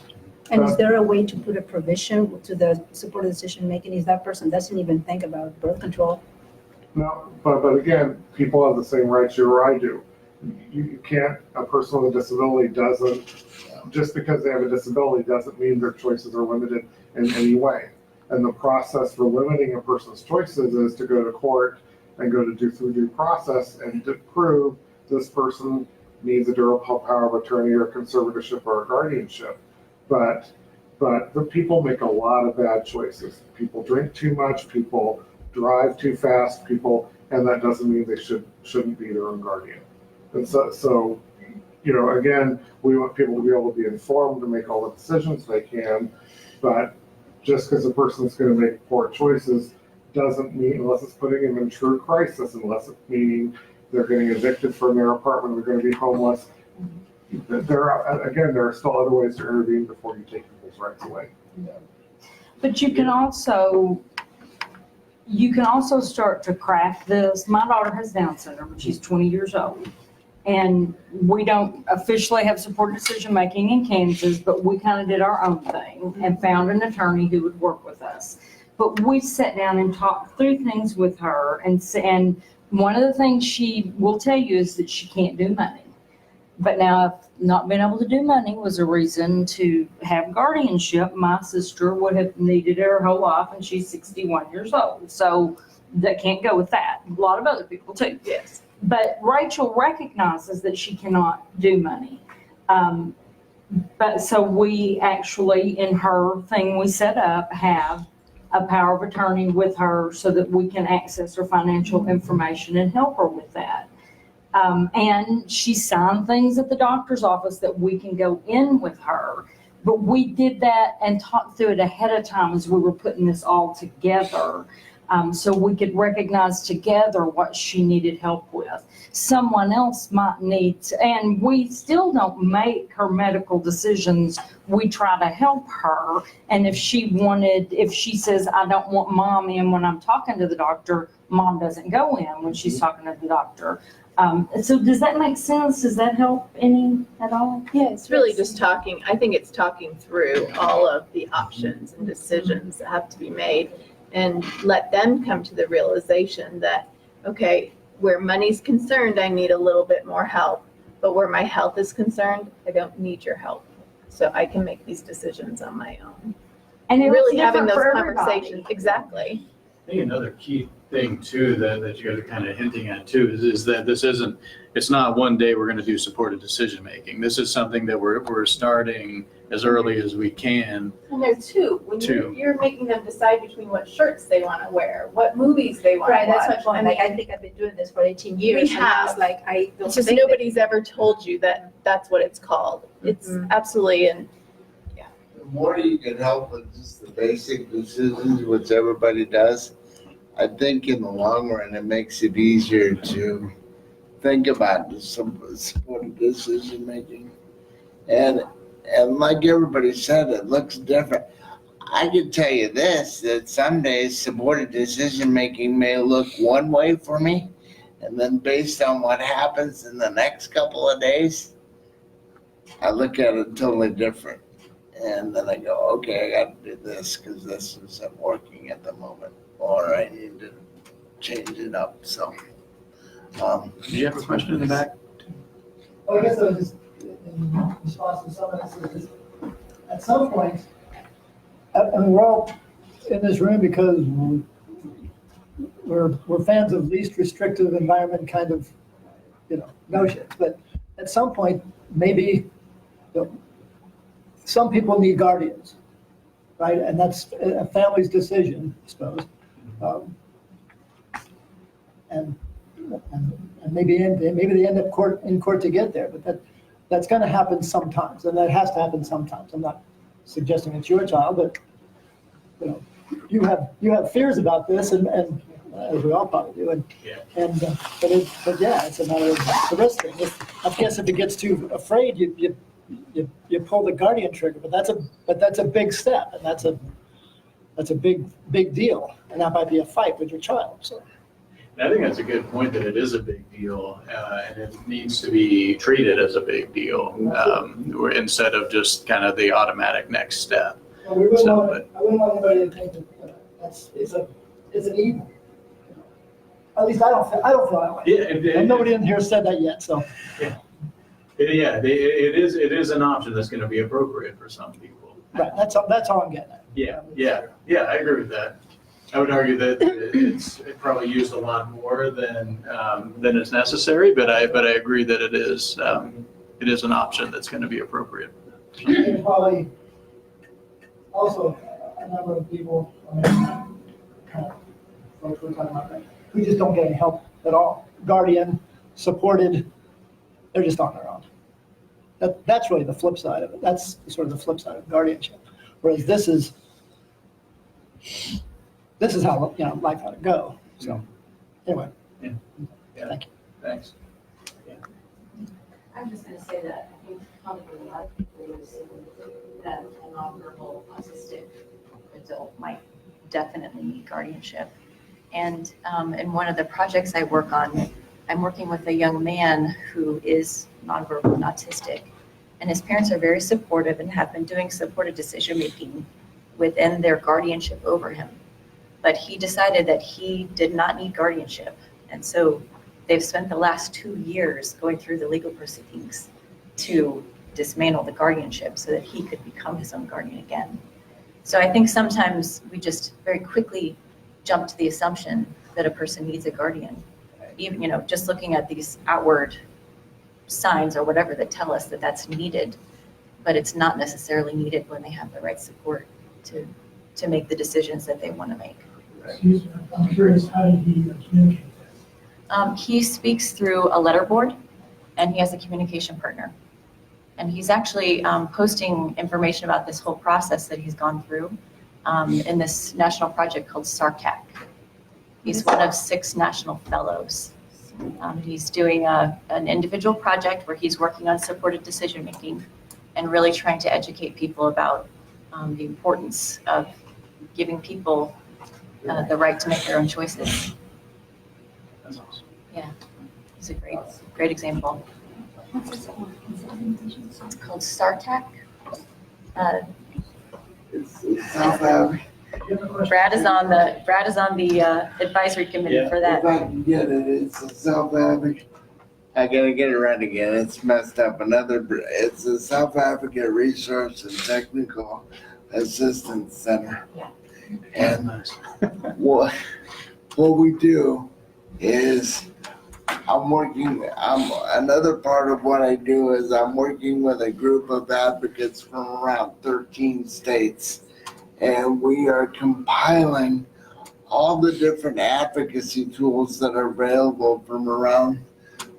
And is there a way to put a provision to the supported decision making if that person doesn't even think about birth control? No, but again, people have the same rights you or I do. You can't, a person with a disability doesn't, just because they have a disability doesn't mean their choices are limited in any way. And the process for limiting a person's choices is to go to court and go to through due process and to prove this person needs a durable power of attorney or conservatorship or a guardianship. But the people make a lot of bad choices. People drink too much, people drive too fast, and that doesn't mean they shouldn't be their own guardian. And so again, we want people to be able to be informed to make all the decisions they can, but just because a person's going to make poor choices doesn't mean, unless it's putting them in true crisis, unless it's meaning they're getting evicted from their apartment, they're going to be homeless. There are still other ways to intervene before you take people's rights away. But you can also start to craft this. My daughter has Down syndrome. She's 20 years old. And we don't officially have supported decision-making in Kansas, but we kind of did our own thing and found an attorney who would work with us. But we sat down and talked through things with her. And one of the things she will tell you is that she can't do money. But now, if not being able to do money was a reason to have guardianship, my sister would have needed it her whole life, and she's 61 years old. So that can't go with that. A lot of other people too. Yes. But Rachel recognizes that she cannot do money. But so we actually, in her thing we set up, have a power of attorney with her so that we can access her financial information and help her with that. And she signed things at the doctor's office that we can go in with her. But we did that and talked through it ahead of time as we were putting this all together. so we could recognize together what she needed help with. Someone else might need to, and we still don't make her medical decisions. We try to help her. And if she says, I don't want mom in when I'm talking to the doctor, mom doesn't go in when she's talking to the doctor. So does that make sense? Does that help any at all? Yeah, it's really just talking, I think it's talking through all of the options and decisions that have to be made and let them come to the realization that, okay, where money's concerned, I need a little bit more help, but where my health is concerned, I don't need your help. So I can make these decisions on my own. And it Really was having different those for everybody. conversations, exactly. I think another key thing too that you guys are kind of hinting at too is that it's not one day we're going to do supported decision making. This is something that we're starting as early as we can. And there too, when Two. you're making them decide between what shirts they want to wear, what movies they want Right, to watch. that's my point. Like, I think I've been doing this for 18 years. We and I was have. like, I don't It's just think that- nobody's ever told you that that's what it's called. It's absolutely, and The more you can help with just the basic decisions, which everybody does, I think in the long run, it makes it easier to think about some supported decision making. And like everybody said, it looks different. I can tell you this, that some days supported decision making may look one way for me, and then based on what happens in the next couple of days, I look at it totally different. And then I go, okay, I got to do this because this isn't working at the moment, or I need to change it up. So, Do you have a question in the back? Well, I guess I was just, in response to some of this, is at some point, I mean, we're all in this room because we're fans of least restrictive environment kind of, notions. But at some point, maybe, some people need guardians, right? And that's a family's decision, I suppose. And maybe they end up in court to get there, but that's going to happen sometimes, and that has to happen sometimes. I'm not suggesting it's your child, but you have fears about this, and as we all probably do, but yeah, it's a matter of the risk thing. I guess if it gets too afraid, you pull the guardian trigger, but that's a big step, and that's a big deal, and that might be a fight with your child. So. I think that's a good point, that it is a big deal, and it needs to be treated as a big deal, instead of just kind of the automatic next step. Well, I wouldn't want anybody to think that it's an evil. At least I don't feel that way. Yeah, And nobody in here said that yet, so. It is an option that's going to be appropriate for some people. Right, that's all I'm getting at. Yeah, I agree with that. I would argue that it's probably used a lot more than is necessary, but I agree that it is an option that's going to be appropriate. And probably also a number of people, kind of folks we're talking about, right, who just don't get any help at all. Guardian, supported, they're just on their own. That's really the flip side of it. That's sort of the flip side of guardianship. Whereas this is how life ought to go. So anyway, Yeah. Thank you. Thanks. I'm just going to say that I think probably a lot of people assume that a nonverbal autistic adult might definitely need guardianship. And in one of the projects I work on, I'm working with a young man who is nonverbal and autistic, and his parents are very supportive and have been doing supported decision making within their guardianship over him. But he decided that he did not need guardianship, and so they've spent the last 2 years going through the legal proceedings to dismantle the guardianship so that he could become his own guardian again. So I think sometimes we just very quickly jump to the assumption that a person needs a guardian, even just looking at these outward signs or whatever that tell us that that's needed, but it's not necessarily needed when they have the right support to make the decisions that they want to make. I'm curious, how did he communicate this? He speaks through a letter board, and he has a communication partner. And he's actually posting information about this whole process that he's gone through in this national project called SARCAC. He's one of 6 national fellows. He's doing an individual project where he's working on supported decision making and really trying to educate people about the importance of giving people the right to make their own choices. That's awesome. It's a great example. What's this one? It's called StarTech. It's South Africa. Brad is on the advisory committee for If that. I can get it, it's a South Africa. I gotta get it right again. It's messed up. It's a South Africa Research and Technical Assistance Center. And Nice. what we do is another part of what I do is I'm working with a group of advocates from around 13 states. And we are compiling all the different advocacy tools that are available from around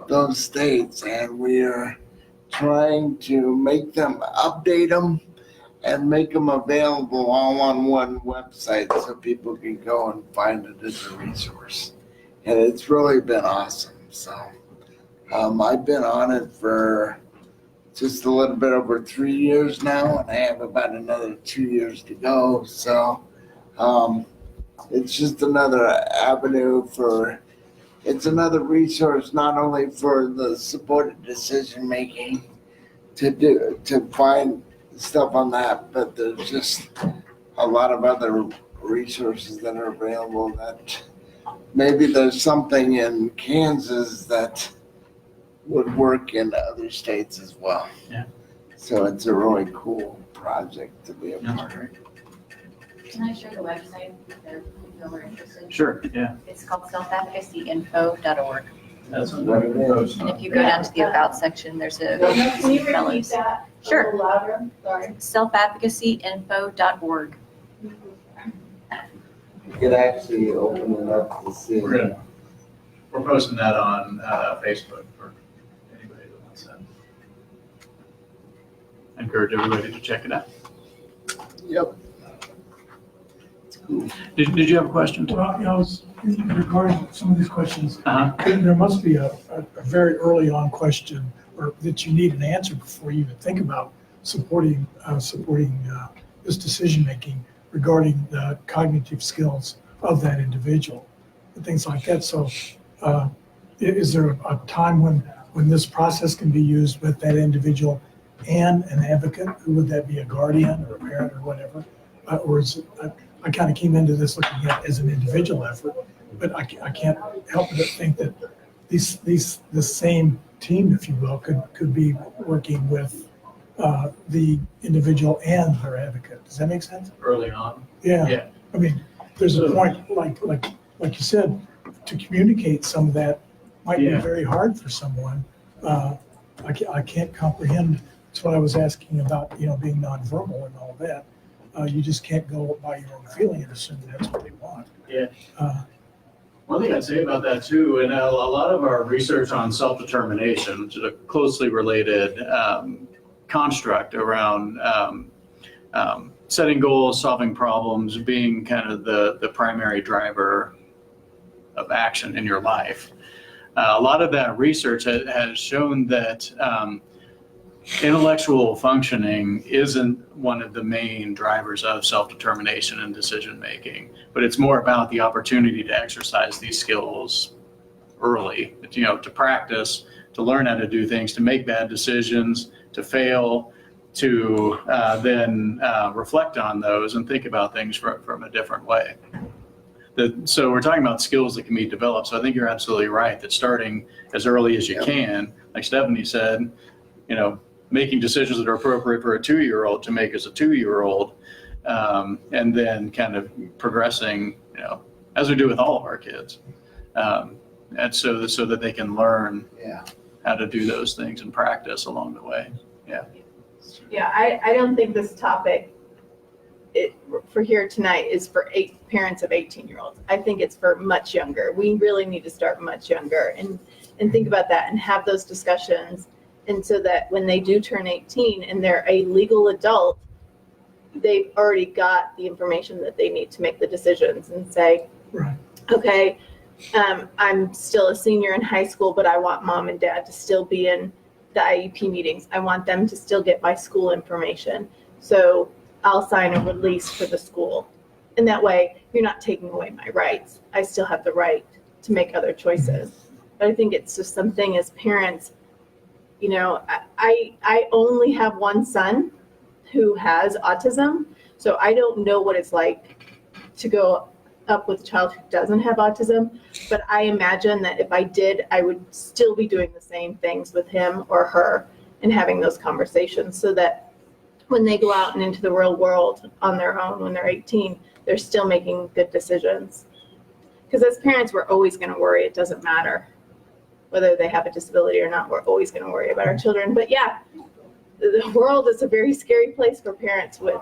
those states. And we are trying to update them and make them available all on one website so people can go and find it as a resource. And it's really been awesome. So I've been on it for just a little bit over 3 years now, and I have about another 2 years to go. So it's just another avenue it's another resource not only for the supported decision making to find stuff on that, but there's just a lot of other resources that are available that maybe there's something in Kansas that would work in other states as well. Yeah. So it's a really cool project to be a part of. Can I share the website if they're interested? Sure, yeah. It's called selfadvocacyinfo.org. That's What it is. And if you go down to the About section, there's a Can you repeat fellows. that a Sure. little louder? Sorry. Selfadvocacyinfo.org. You could actually open it up to see. We're posting that on Facebook for anybody that wants that. I encourage everybody to check it out. Yep. It's cool. Did you have a question? Well, I was regarding some of these questions, Uh-huh. there must be a very early on question or that you need an answer before you even think about supporting this decision-making regarding the cognitive skills of that individual and things like that. So is there a time when this process can be used with that individual and an advocate? Who would that be, a guardian or a parent or whatever? Or is it, I kind of came into this looking at it as an individual effort, but I can't help but think that the same team, if you will, could be working with the individual and their advocate. Does that make sense? Early on? Yeah. Yeah. I mean, there's a point, like you said, to communicate some of that might be Yeah. very hard for someone. I can't comprehend. That's what I was asking about, being nonverbal and all that. You just can't go by your own feeling and assume that's what they want. Yeah. Uh, One thing I'd say about that too, and a lot of our research on self-determination, which is a closely related construct around setting goals, solving problems, being kind of the primary driver of action in your life. A lot of that research has shown that intellectual functioning isn't one of the main drivers of self-determination and decision-making, but it's more about the opportunity to exercise these skills early, to practice, to learn how to do things, to make bad decisions, to fail, to then reflect on those and think about things from a different way. So we're talking about skills that can be developed. So I think you're absolutely right that starting as early as you can, like Stephanie said, making decisions that are appropriate for a 2-year-old to make as a 2-year-old, and then kind of progressing, as we do with all of our kids, and so that they can learn how to do those things and practice along the way. Yeah, I don't think this topic for here tonight is for parents of 18-year-olds. I think it's for much younger. We really need to start much younger and think about that and have those discussions. And so that when they do turn 18 and they're a legal adult, they've already got the information that they need to make the decisions and say, Right. okay, I'm still a senior in high school, but I want mom and dad to still be in the IEP meetings. I want them to still get my school information. So I'll sign a release for the school. And that way, you're not taking away my rights. I still have the right to make other choices. But I think it's just something as parents, you know, I only have one son who has autism, so I don't know what it's like to go up with a child who doesn't have autism, but I imagine that if I did, I would still be doing the same things with him or her and having those conversations so that when they go out and into the real world on their own when they're 18, they're still making good decisions. Because as parents, we're always going to worry. It doesn't matter whether they have a disability or not. We're always going to worry about our children. But yeah, the world is a very scary place for parents with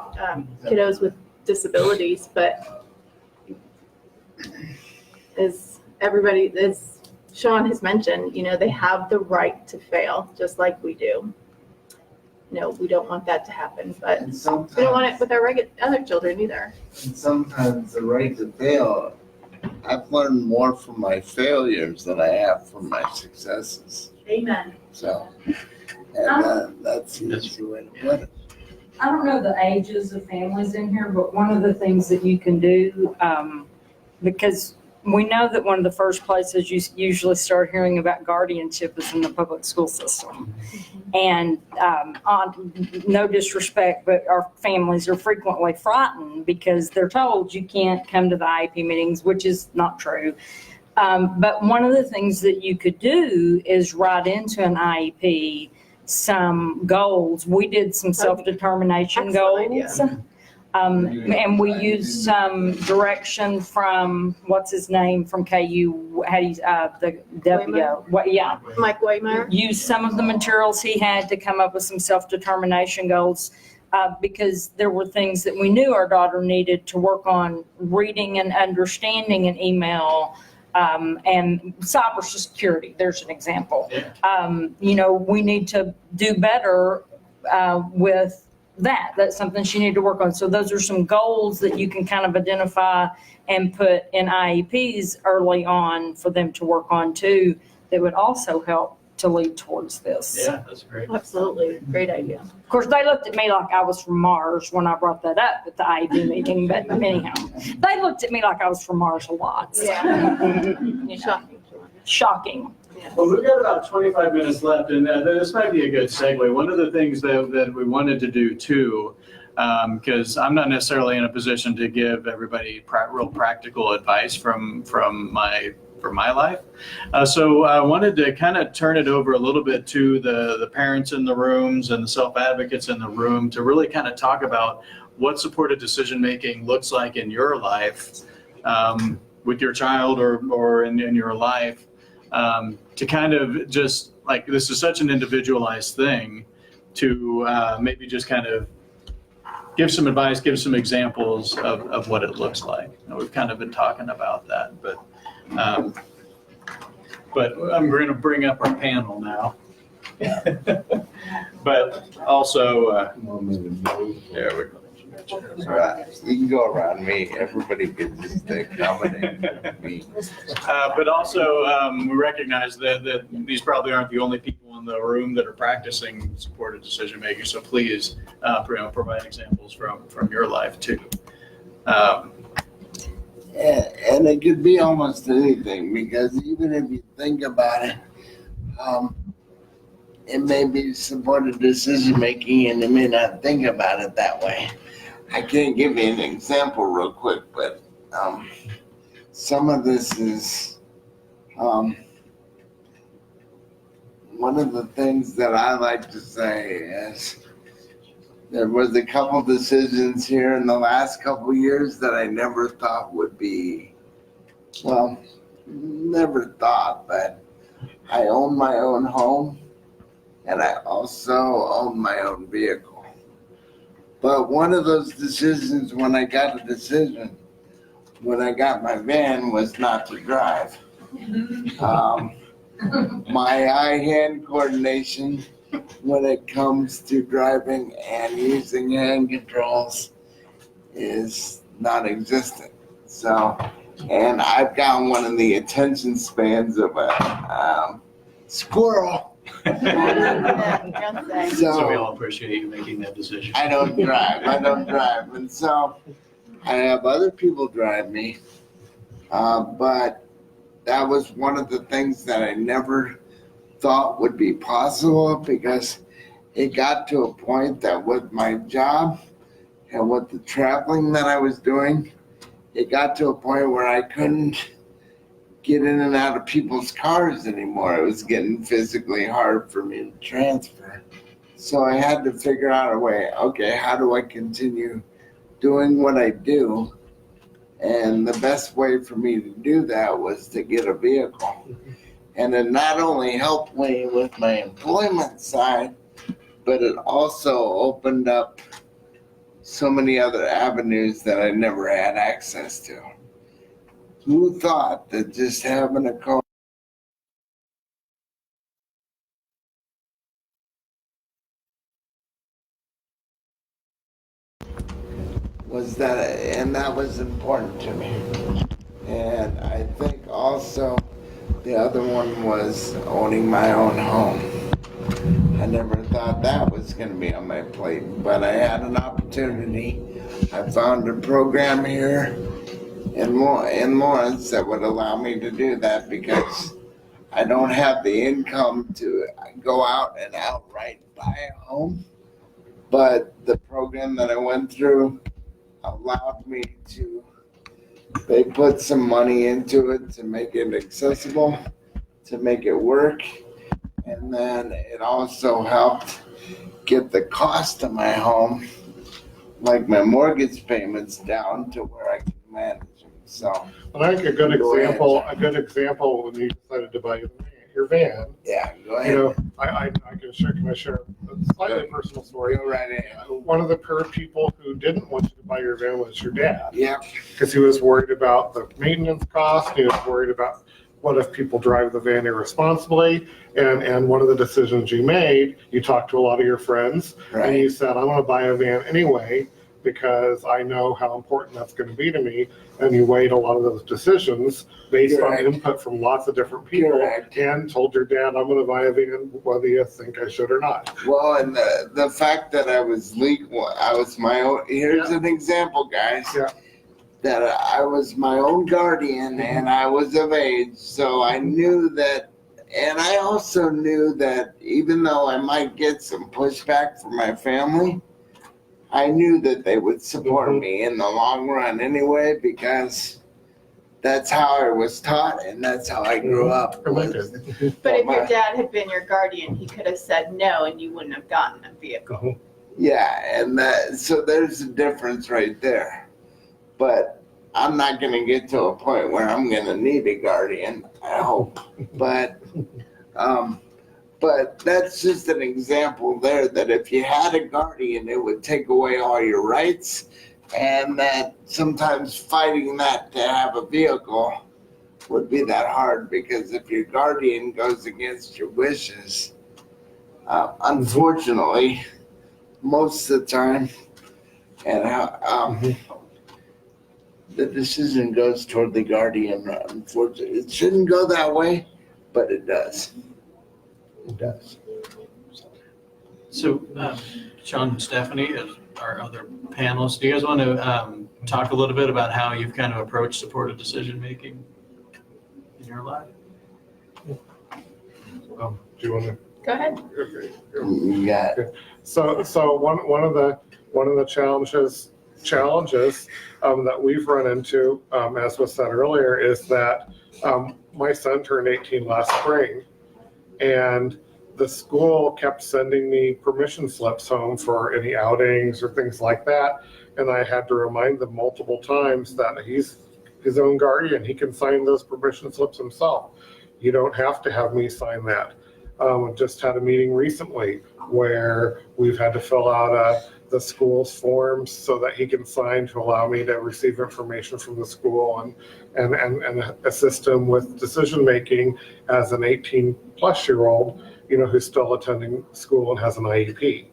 kiddos with disabilities. But as Sean has mentioned, you know, they have the right to fail just like we do. No, we don't want that to happen, but And we don't want it with our other children either. And sometimes the right to fail, I've learned more from my failures than I have from my successes. Amen. So, and that's the easy way to put it. I don't know the ages of families in here, but one of the things that you can do, because we know that one of the first places you usually start hearing about guardianship is in the public school system. And on no disrespect, but our families are frequently frightened because they're told you can't come to the IEP meetings, which is not true. But one of the things that you could do is write into an IEP some goals. We did some self-determination goals. And we used some direction from, what's his name, from KU, how do you, the W, yeah. Mike Waymeyer. Used some of the materials he had to come up with some self-determination goals, because there were things that we knew our daughter needed to work on reading and understanding an email, and cybersecurity, there's an example. Yeah. You know, we need to do better with that. That's something she needed to work on. So those are some goals that you can kind of identify and put in IEPs early on for them to work on too, that would also help to lead towards this. Yeah, that's great. Absolutely. Great idea. Of course, they looked at me like I was from Mars when I brought that up at the IEP meeting, but anyhow, they looked at me like I was from Mars a lot. Yeah. Shocking. Shocking. Well, we've got about 25 minutes left, and this might be a good segue. One of the things that we wanted to do too, because I'm not necessarily in a position to give everybody real practical advice from my life. So I wanted to kind of turn it over a little bit to the parents in the rooms and the self-advocates in the room to really kind of talk about what supported decision-making looks like in your life, with your child or in your life. To kind of just like, this is such an individualized thing, to maybe just kind of give some advice, give some examples of what it looks like. And we've kind of been talking about that, but I'm going to bring up our panel now. But also, there we go. Right. You can go around me. Everybody can just accommodate me. But also, we recognize that these probably aren't the only people in the room that are practicing supported decision making. So please, provide examples from your life too. And it could be almost anything, because even if you think about it, it may be supported decision making, and you may not think about it that way. I can't give you an example real quick, but some of this is one of the things that I like to say is there was a couple decisions here in the last couple years that I never thought would be, well, never thought, but I own my own home and I also own my own vehicle. But one of those decisions, when I got my van, was not to drive. My eye-hand coordination when it comes to driving and using hand controls is non-existent. So and I've got one of the attention spans of a squirrel. Don't say. So we all appreciate you making that decision. I don't drive, and so I have other people drive me. But that was one of the things that I never thought would be possible, because it got to a point that with my job and with the traveling that I was doing, it got to a point where I couldn't get in and out of people's cars anymore. It was getting physically hard for me to transfer. So I had to figure out a way, okay, how do I continue doing what I do? And the best way for me to do that was to get a vehicle. And it not only helped me with my employment side, but it also opened up so many other avenues that I never had access to. Who thought that just having a car was that, and that was important to me. And I think also the other one was owning my own home. I never thought that was going to be on my plate, but I had an opportunity. I found a program here in Lawrence that would allow me to do that, because I don't have the income to go out and outright buy a home. But the program that I went through allowed me to, they put some money into it to make it accessible, to make it work. And then it also helped get the cost of my home, like my mortgage payments, down to where I can manage them. So I think a good example when you decided to buy your van. Yeah, go ahead. You know, I can share a slightly personal story. Go right ahead. One of the people who didn't want you to buy your van was your dad. Yeah. Because he was worried about the maintenance cost. He was worried about what if people drive the van irresponsibly. And one of the decisions you made, you talked to a lot of your friends, Right. and you said, I'm going to buy a van anyway, because I know how important that's going to be to me. And you weighed a lot of those decisions based Correct. on input from lots of different people. Correct. And told your dad, I'm going to buy a van whether you think I should or not. Well, and the fact that I was legal, I was my own, here's an example, guys. Yeah. That I was my own guardian and I was of age, so I knew that, and I also knew that even though I might get some pushback from my family, I knew that they would support me in the long run anyway, because that's how I was taught and that's how I grew up. But But if your dad had been your guardian, he could have said no and you wouldn't have gotten a vehicle. Yeah, and so there's a difference right there. But I'm not going to get to a point where I'm going to need a guardian, I hope. But that's just an example there, that if you had a guardian, it would take away all your rights, and that sometimes fighting that to have a vehicle would be that hard, because if your guardian goes against your wishes, unfortunately, most of the time, and the decision goes toward the guardian. Unfortunately, it shouldn't go that way, but it does. It does. So, Sean and Stephanie, as our other panelists, do you guys want to talk a little bit about how you've kind of approached supported decision-making in your life? Do you want to? Go ahead. Okay. You got it. So one of the challenges that we've run into, as was said earlier, is that my son turned 18 last spring, and the school kept sending me permission slips home for any outings or things like that, and I had to remind them multiple times that he's his own guardian. He can sign those permission slips himself. You don't have to have me sign that. Just had a meeting recently where we've had to fill out the school's forms so that he can sign to allow me to receive information from the school and assist him with decision making as an 18-plus-year-old, who's still attending school and has an IEP.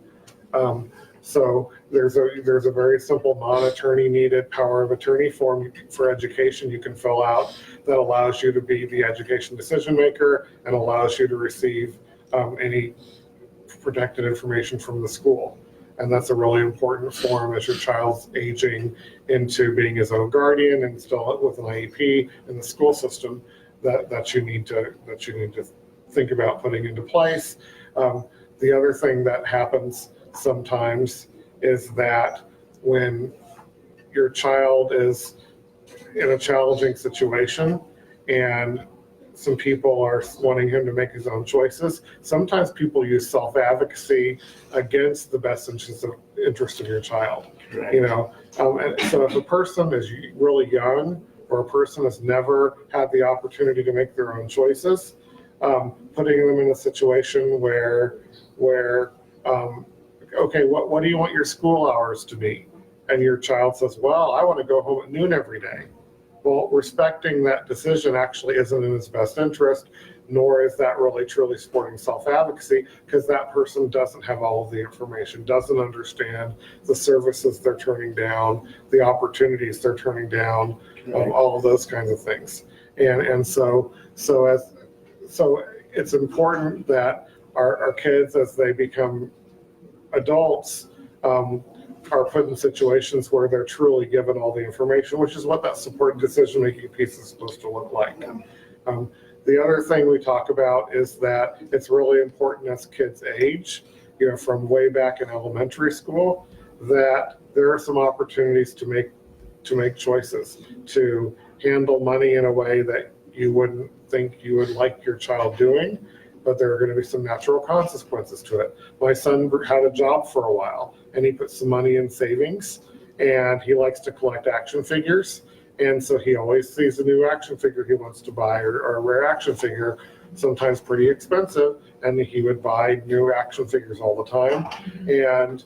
So there's a very simple non-attorney needed power of attorney form for education you can fill out that allows you to be the education decision maker and allows you to receive any protected information from the school. And that's a really important form as your child's aging into being his own guardian and still with an IEP in the school system that you need to think about putting into place. The other thing that happens sometimes is that when your child is in a challenging situation and some people are wanting him to make his own choices, sometimes people use self-advocacy against the best interest of your child. Right. You know, and so if a person is really young or a person has never had the opportunity to make their own choices, putting them in a situation where okay, what do you want your school hours to be? And your child says, well, I want to go home at noon every day. Well, respecting that decision actually isn't in his best interest, nor is that really truly supporting self-advocacy, because that person doesn't have all of the information, doesn't understand the services they're turning down, the opportunities they're turning down, all of those kinds of things. And so it's important that our kids, as they become adults, are put in situations where they're truly given all the information, which is what that supported decision-making piece is supposed to look like. The other thing we talk about is that it's really important as kids age, you know, from way back in elementary school, that there are some opportunities to make choices, to handle money in a way that you wouldn't think you would like your child doing, but there are going to be some natural consequences to it. My son had a job for a while, and he put some money in savings, and he likes to collect action figures. And so he always sees a new action figure he wants to buy, or a rare action figure, sometimes pretty expensive, and he would buy new action figures all the time. And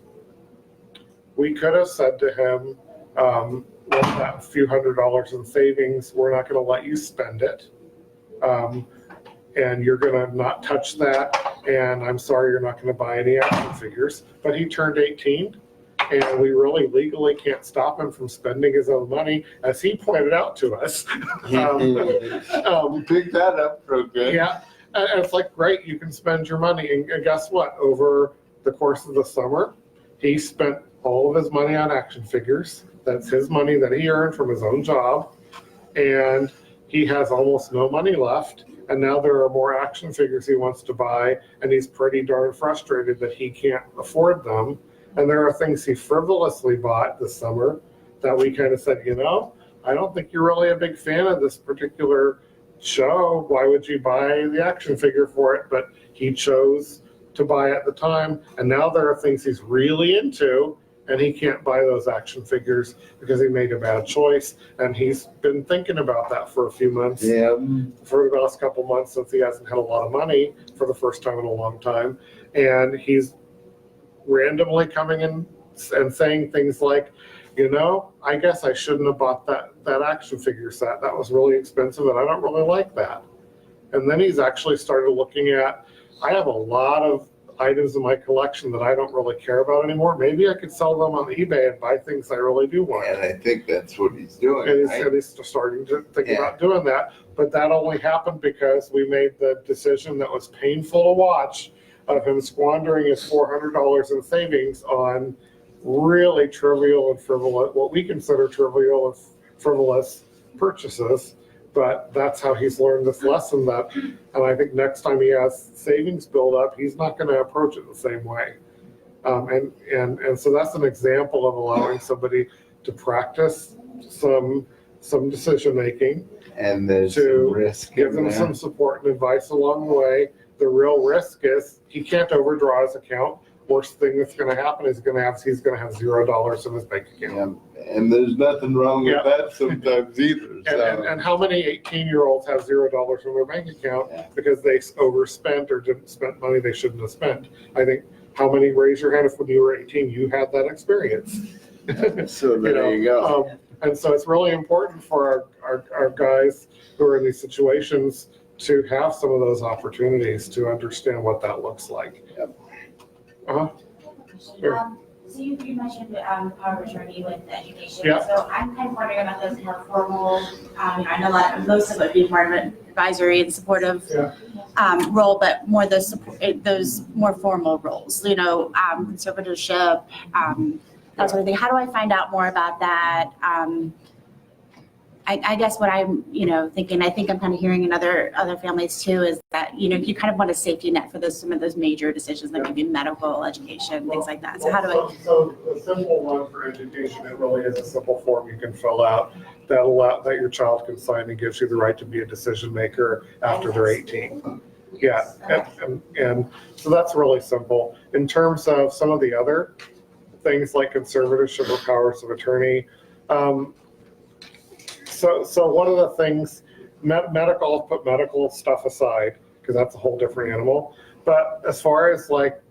we could have said to him, with that few $100s in savings, we're not going to let you spend it. And you're going to not touch that, and I'm sorry you're not going to buy any action figures. But he turned 18, and we really legally can't stop him from spending his own money, as he pointed out to us. You picked that up real good. Yeah, and it's like, great, you can spend your money. And guess what? Over the course of the summer, he spent all of his money on action figures. That's his money that he earned from his own job, and he has almost no money left. And now there are more action figures he wants to buy, and he's pretty darn frustrated that he can't afford them. And there are things he frivolously bought this summer that we kind of said, you know, I don't think you're really a big fan of this particular show. Why would you buy the action figure for it? But he chose to buy at the time. And now there are things he's really into, and he can't buy those action figures because he made a bad choice. And he's been thinking about that for a few months. Yeah. For the last couple months, since he hasn't had a lot of money for the first time in a long time. And he's randomly coming in and saying things like, you know, I guess I shouldn't have bought that action figure set. That was really expensive, and I don't really like that. And then he's actually started looking at, I have a lot of items in my collection that I don't really care about anymore. Maybe I could sell them on eBay and buy things I really do want. And I think that's what he's doing. And he's starting to think about doing that. But that only happened because we made the decision that was painful to watch of him squandering his $400 in savings on really trivial and frivolous, what we consider trivial and frivolous purchases. But that's how he's learned this lesson that, and I think next time he has savings build up, he's not going to approach it the same way. And so that's an example of allowing somebody to practice some decision making, And there's to some risk give in them there. some support and advice along the way. The real risk is he can't overdraw his account. Worst thing that's going to happen is he's going to have $0 in his bank account. Yeah. And there's nothing wrong with Yeah. that sometimes either. So. And how many 18-year-olds have $0 in their bank account Yeah. because they overspent or didn't spend money they shouldn't have spent? I think, how many, raise your hand if when you were 18 you had that experience? So there you go. And so it's really important for our guys who are in these situations to have some of those opportunities to understand what that looks like. Yep. Uh-huh. Sure. So you mentioned power of attorney with education. Yeah. So I'm kind of wondering about those more formal, I know most of it would be more of an advisory and supportive role, but more those more formal roles, conservatorship, that sort of thing. How do I find out more about that? I guess what I'm, thinking, I think I'm kind of hearing in other families too, is that, you kind of want a safety net for some of those major decisions that maybe medical, education, things like that. So how do I? So the simple one for education, it really is a simple form you can fill out that your child can sign and gives you the right to be a decision maker after they're 18. Yeah, and so that's really simple. In terms of some of the other things like conservatorship or powers of attorney, So one of the things, I'll put medical stuff aside because that's a whole different animal. But as far as like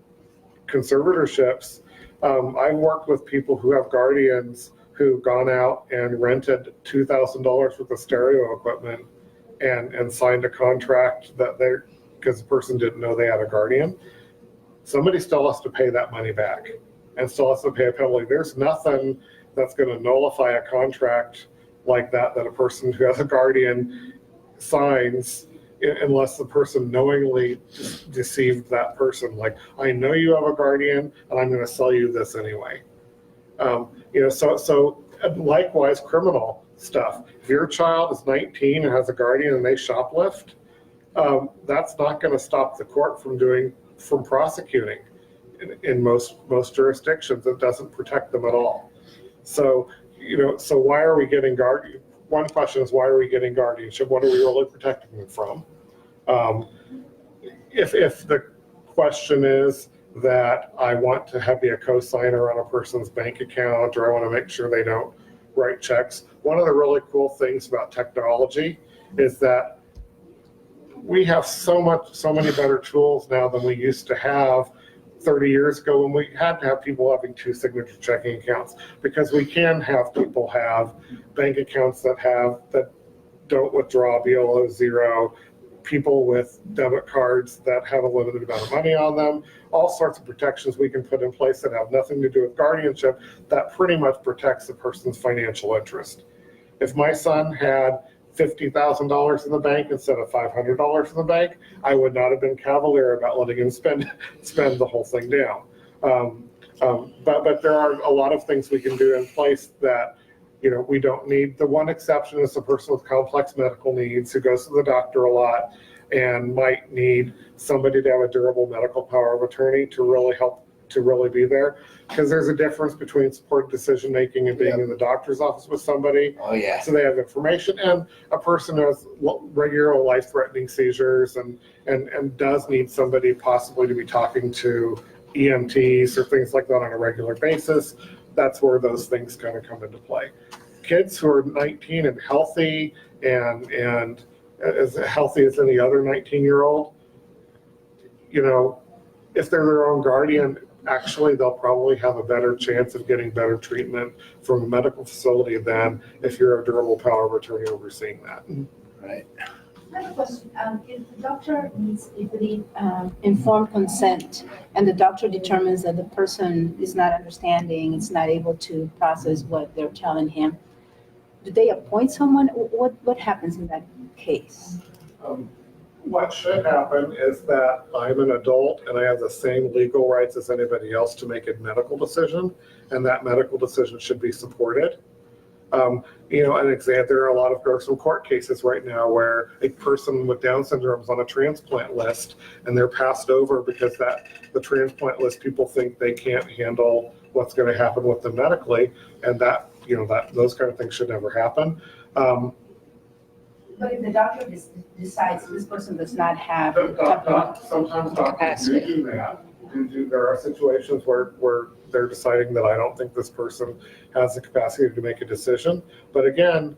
conservatorships, I've worked with people who have guardians who've gone out and rented $2,000 worth of stereo equipment and signed a contract because the person didn't know they had a guardian. Somebody still has to pay that money back and still has to pay a penalty. There's nothing that's going to nullify a contract like that a person who has a guardian signs unless the person knowingly deceived that person. Like, I know you have a guardian and I'm going to sell you this anyway. So likewise, criminal stuff. If your child is 19 and has a guardian and they shoplift, that's not going to stop the court from prosecuting. In most jurisdictions, it doesn't protect them at all. So why are we getting guardian? One question is, why are we getting guardianship? What are we really protecting them from? If the question is that I want to be a co-signer on a person's bank account, or I want to make sure they don't write checks, one of the really cool things about technology is that we have so many better tools now than we used to have 30 years ago when we had to have people having 2 signature checking accounts, because we can have people have bank accounts that don't withdraw below zero, people with debit cards that have a limited amount of money on them, all sorts of protections we can put in place that have nothing to do with guardianship that pretty much protects the person's financial interest. If my son had $50,000 in the bank instead of $500 in the bank, I would not have been cavalier about letting him spend the whole thing down. But there are a lot of things we can do in place that we don't need. The one exception is a person with complex medical needs who goes to the doctor a lot and might need somebody to have a durable medical power of attorney to really help to really be there, because there's a difference between supported decision making and being in the doctor's office with somebody. Oh yeah. So they have information, and a person who has regular life-threatening seizures and does need somebody possibly to be talking to EMTs or things like that on a regular basis. That's where those things kind of come into play. Kids who are 19 and healthy and as healthy as any other 19-year-old, if they're their own guardian, actually they'll probably have a better chance of getting better treatment from a medical facility than if you're a durable power of attorney overseeing that. Right. I have a question. If the doctor needs informed consent and the doctor determines that the person is not understanding, it's not able to process what they're telling him, do they appoint someone? What happens in that case? What should happen is that I'm an adult and I have the same legal rights as anybody else to make a medical decision, and that medical decision should be supported. An example, there are some court cases right now where a person with Down syndrome is on a transplant list and they're passed over because the transplant list, people think they can't handle what's going to happen with them medically, and those kind of things should never happen. But if the doctor decides this person does not have. Sometimes doctors do that. There are situations where they're deciding that I don't think this person has the capacity to make a decision. But again,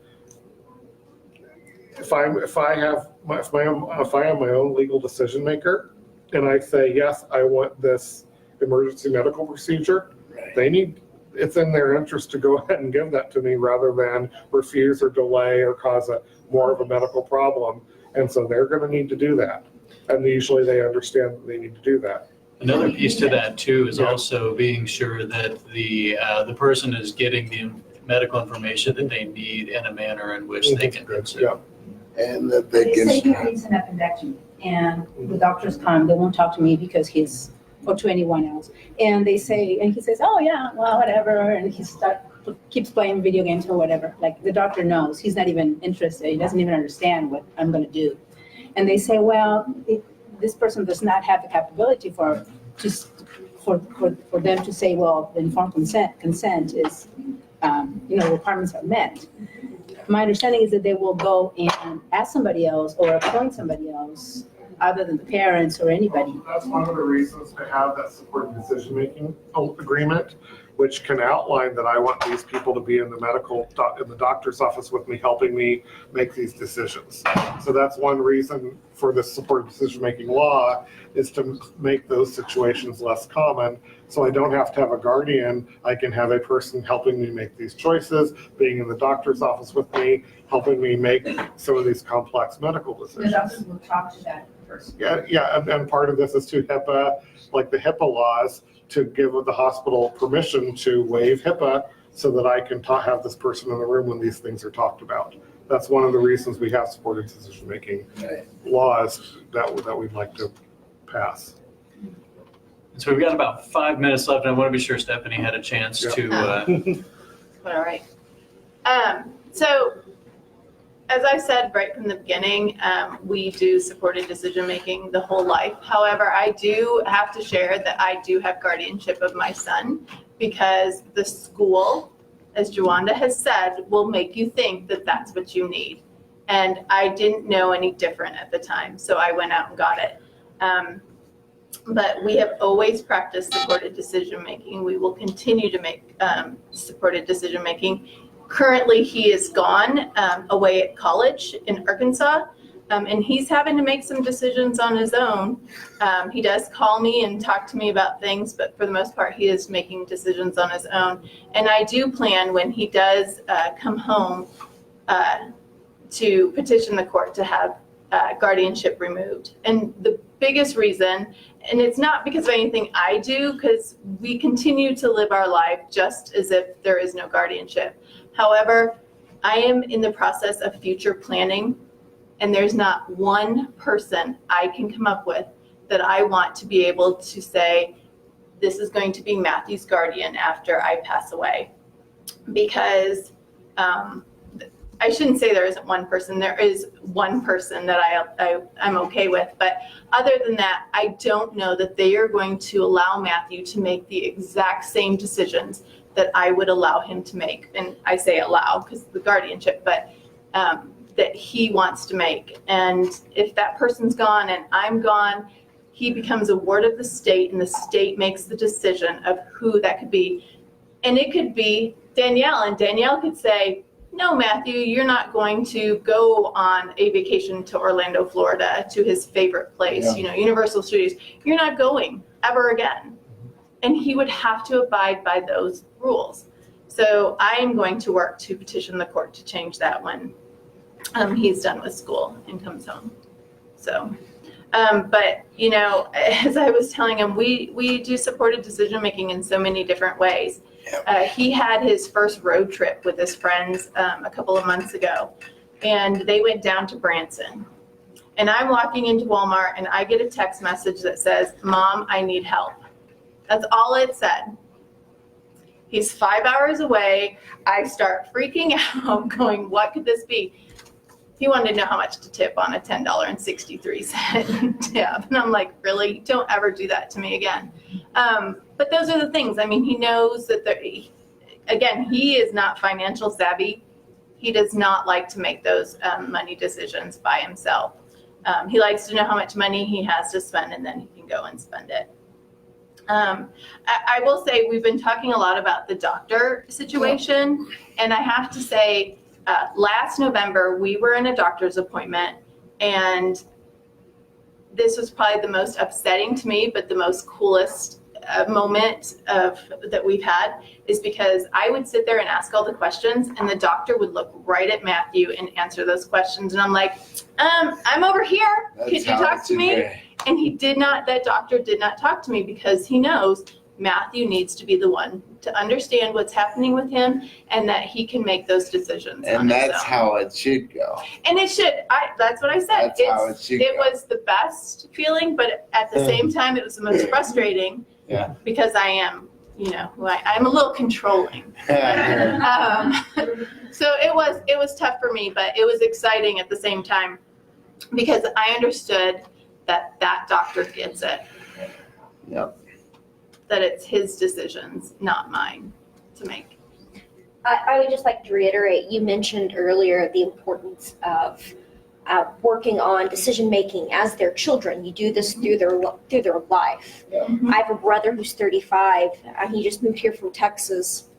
if I am my own legal decision maker and I say, yes, I want this emergency medical procedure, it's in their interest to go ahead and give that to me rather than refuse or delay or cause more of a medical problem. And so they're going to need to do that. And usually they understand that they need to do that. Another piece to that too is also being sure that the person is getting the medical information that they need in a manner in which they can consume. Yeah. And that they They say can. he needs an appendectomy, and the doctors come, they won't talk to me because or to anyone else. And he says, oh yeah, well, whatever, and keeps playing video games or whatever. Like, the doctor knows, he's not even interested, he doesn't even understand what I'm gonna do. And they say, well, this person does not have the capability for them to say, well, the informed consent is, requirements are met. My understanding is that they will go and ask somebody else or appoint somebody else other than the parents or anybody. That's one of the reasons to have that supported decision-making agreement, which can outline that I want these people to be in the doctor's office with me, helping me make these decisions. So that's one reason for the supported decision-making law, is to make those situations less common. So I don't have to have a guardian. I can have a person helping me make these choices, being in the doctor's office with me, helping me make some of these complex medical decisions. The doctor will talk to that person. Yeah, and part of this is to HIPAA, like the HIPAA laws, to give the hospital permission to waive HIPAA so that I can have this person in the room when these things are talked about. That's one of the reasons we have supported decision-making laws that we'd like to pass. So we've got about 5 minutes left, and I want to be sure Stephanie had a chance to. All right. So, as I said right from the beginning, we do supported decision-making the whole life. However, I do have to share that I do have guardianship of my son, because the school, as Jawanda has said, will make you think that that's what you need. And I didn't know any different at the time, so I went out and got it. But we have always practiced supported decision-making. We will continue to make supported decision-making. Currently, he is gone away at college in Arkansas, and he's having to make some decisions on his own. He does call me and talk to me about things, but for the most part, he is making decisions on his own. And I do plan, when he does come home, to petition the court to have guardianship removed. And the biggest reason, and it's not because of anything I do, because we continue to live our life just as if there is no guardianship. However, I am in the process of future planning, and there's not one person I can come up with that I want to be able to say, this is going to be Matthew's guardian after I pass away. Because I shouldn't say there isn't one person. There is one person that I'm okay with. But other than that, I don't know that they are going to allow Matthew to make the exact same decisions that I would allow him to make. And I say allow because of the guardianship, but that he wants to make. And if that person's gone and I'm gone, he becomes a ward of the state, and the state makes the decision of who that could be. And it could be Danielle, and Danielle could say, no, Matthew, you're not going to go on a vacation to Orlando, Florida, to his favorite place, Universal Studios. You're not going ever again. And he would have to abide by those rules. So I am going to work to petition the court to change that when he's done with school and comes home. So, but, as I was telling him, we do supported decision-making in so many different ways. He had his first road trip with his friends a couple of months ago, and they went down to Branson. And I'm walking into Walmart, and I get a text message that says, Mom, I need help. That's all it said. He's 5 hours away. I start freaking out, going, what could this be? He wanted to know how much to tip on a $10.63 tip. And I'm like, really? Don't ever do that to me again. But those are the things. I mean, he knows that, again, he is not financial savvy. He does not like to make those money decisions by himself. He likes to know how much money he has to spend, and then he can go and spend it. I will say we've been talking a lot about the doctor situation, and I have to say, last November, we were in a doctor's appointment, and this was probably the most upsetting to me, but the most coolest moment that we've had is because I would sit there and ask all the questions, and the doctor would look right at Matthew and answer those questions. And I'm like, I'm over here. Could you talk to me? And that doctor did not talk to me because he knows Matthew needs to be the one to understand what's happening with him and that he can make those decisions on And his that's own. how it should go. And it should. That's what I said. That's how it should It go. was the best feeling, but at the same time, it was the most frustrating. Yeah. Because I am, I'm a little controlling. So it was tough for me, but it was exciting at the same time because I understood that doctor gets it. Yep. That it's his decisions, not mine, to make. I would just like to reiterate, you mentioned earlier the importance of working on decision-making as their children. You do this through their life. I have a brother who's 35, and he just moved here from Texas,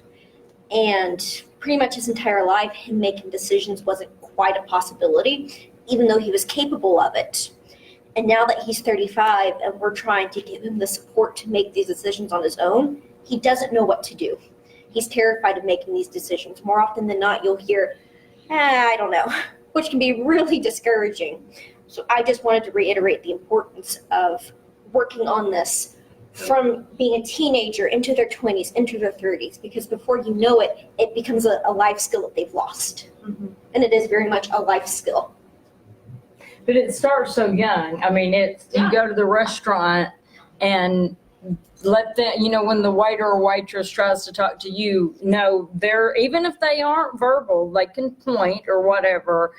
and pretty much his entire life, him making decisions wasn't quite a possibility, even though he was capable of it. And now that he's 35 and we're trying to give him the support to make these decisions on his own, he doesn't know what to do. He's terrified of making these decisions. More often than not, you'll hear, I don't know, which can be really discouraging. So I just wanted to reiterate the importance of working on this from being a teenager into their 20s, into their 30s, because before you know it, it becomes a life skill that they've lost. Mm-hmm. And it is very much a life skill. But it starts so young. I mean, you go to the restaurant and let them, when the waiter or waitress tries to talk to you, even if they aren't verbal, they can point or whatever.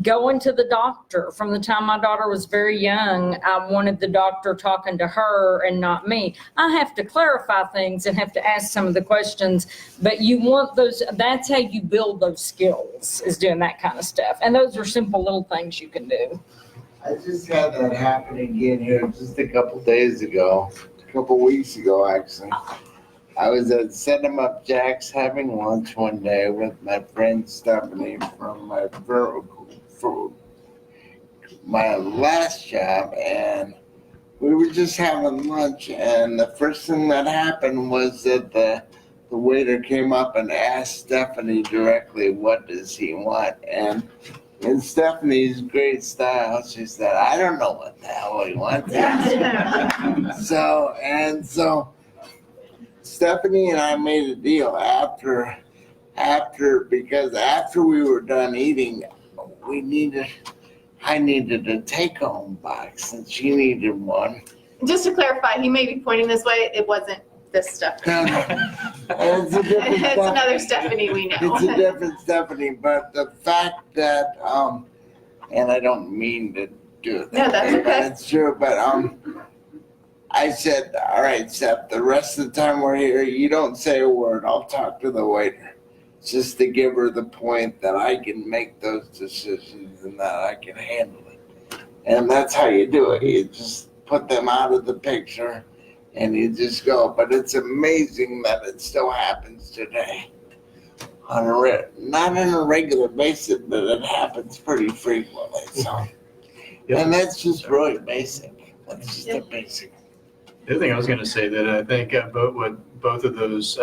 Going to the doctor. From the time my daughter was very young, I wanted the doctor talking to her and not me. I have to clarify things and have to ask some of the questions, but you want those, that's how you build those skills, is doing that kind of stuff. And those are simple little things you can do. I just had that happen again here just a couple weeks ago, actually. I was at Set 'em Up Jack's having lunch one day with my friend Stephanie from my last job, and we were just having lunch, and the first thing that happened was that the waiter came up and asked Stephanie directly, what does he want? And in Stephanie's great style, she said, I don't know what the hell he wants. So Stephanie and I made a deal because after we were done eating, I needed a take-home box and she needed one. Just to clarify, he may be pointing this way. It wasn't this Stephanie. It's a different It's Stephanie. another Stephanie we know. It's a different Stephanie, but the fact that, and I don't mean to do it. No, that's okay. That's true, but I said, all right, Steph, the rest of the time we're here, you don't say a word. I'll talk to the waiter. Just to give her the point that I can make those decisions and that I can handle it. And that's how you do it. You just put them out of the picture and you just go. But it's amazing that it still happens today. Not on a regular basis, but it happens pretty frequently. So, and that's just really basic. That's just a basic. The other thing I was going to say that I think what both of those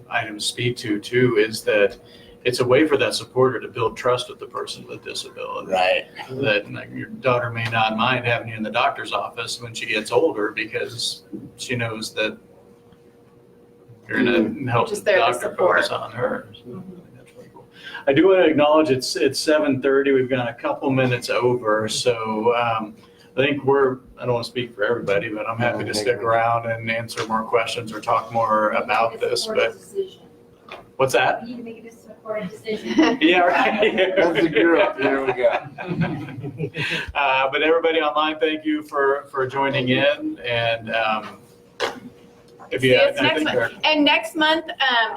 items speak to too is that it's a way for that supporter to build trust with the person with disability. Right. That your daughter may not mind having you in the doctor's office when she gets older because she knows that you're going to help Just the there to doctor support. focus on her. So that's really cool. I do want to acknowledge it's 7:30. We've gone a couple minutes over, so I think I don't want to speak for everybody, but I'm happy to stick around and answer more questions or talk more about this. But what's that? You need to make a supported decision. Yeah, right. That's a group. There we go. But everybody online, thank you for joining in. And if See you, us I next think month. And next month,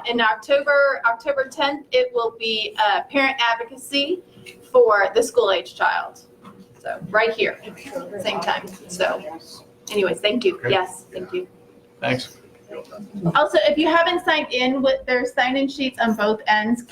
in October 10th, it will be parent advocacy for the school-age child. So right here, same time. So anyways, thank you. Great. Yes, thank you. thanks. Also, if you haven't signed in, there's sign-in sheets on both ends.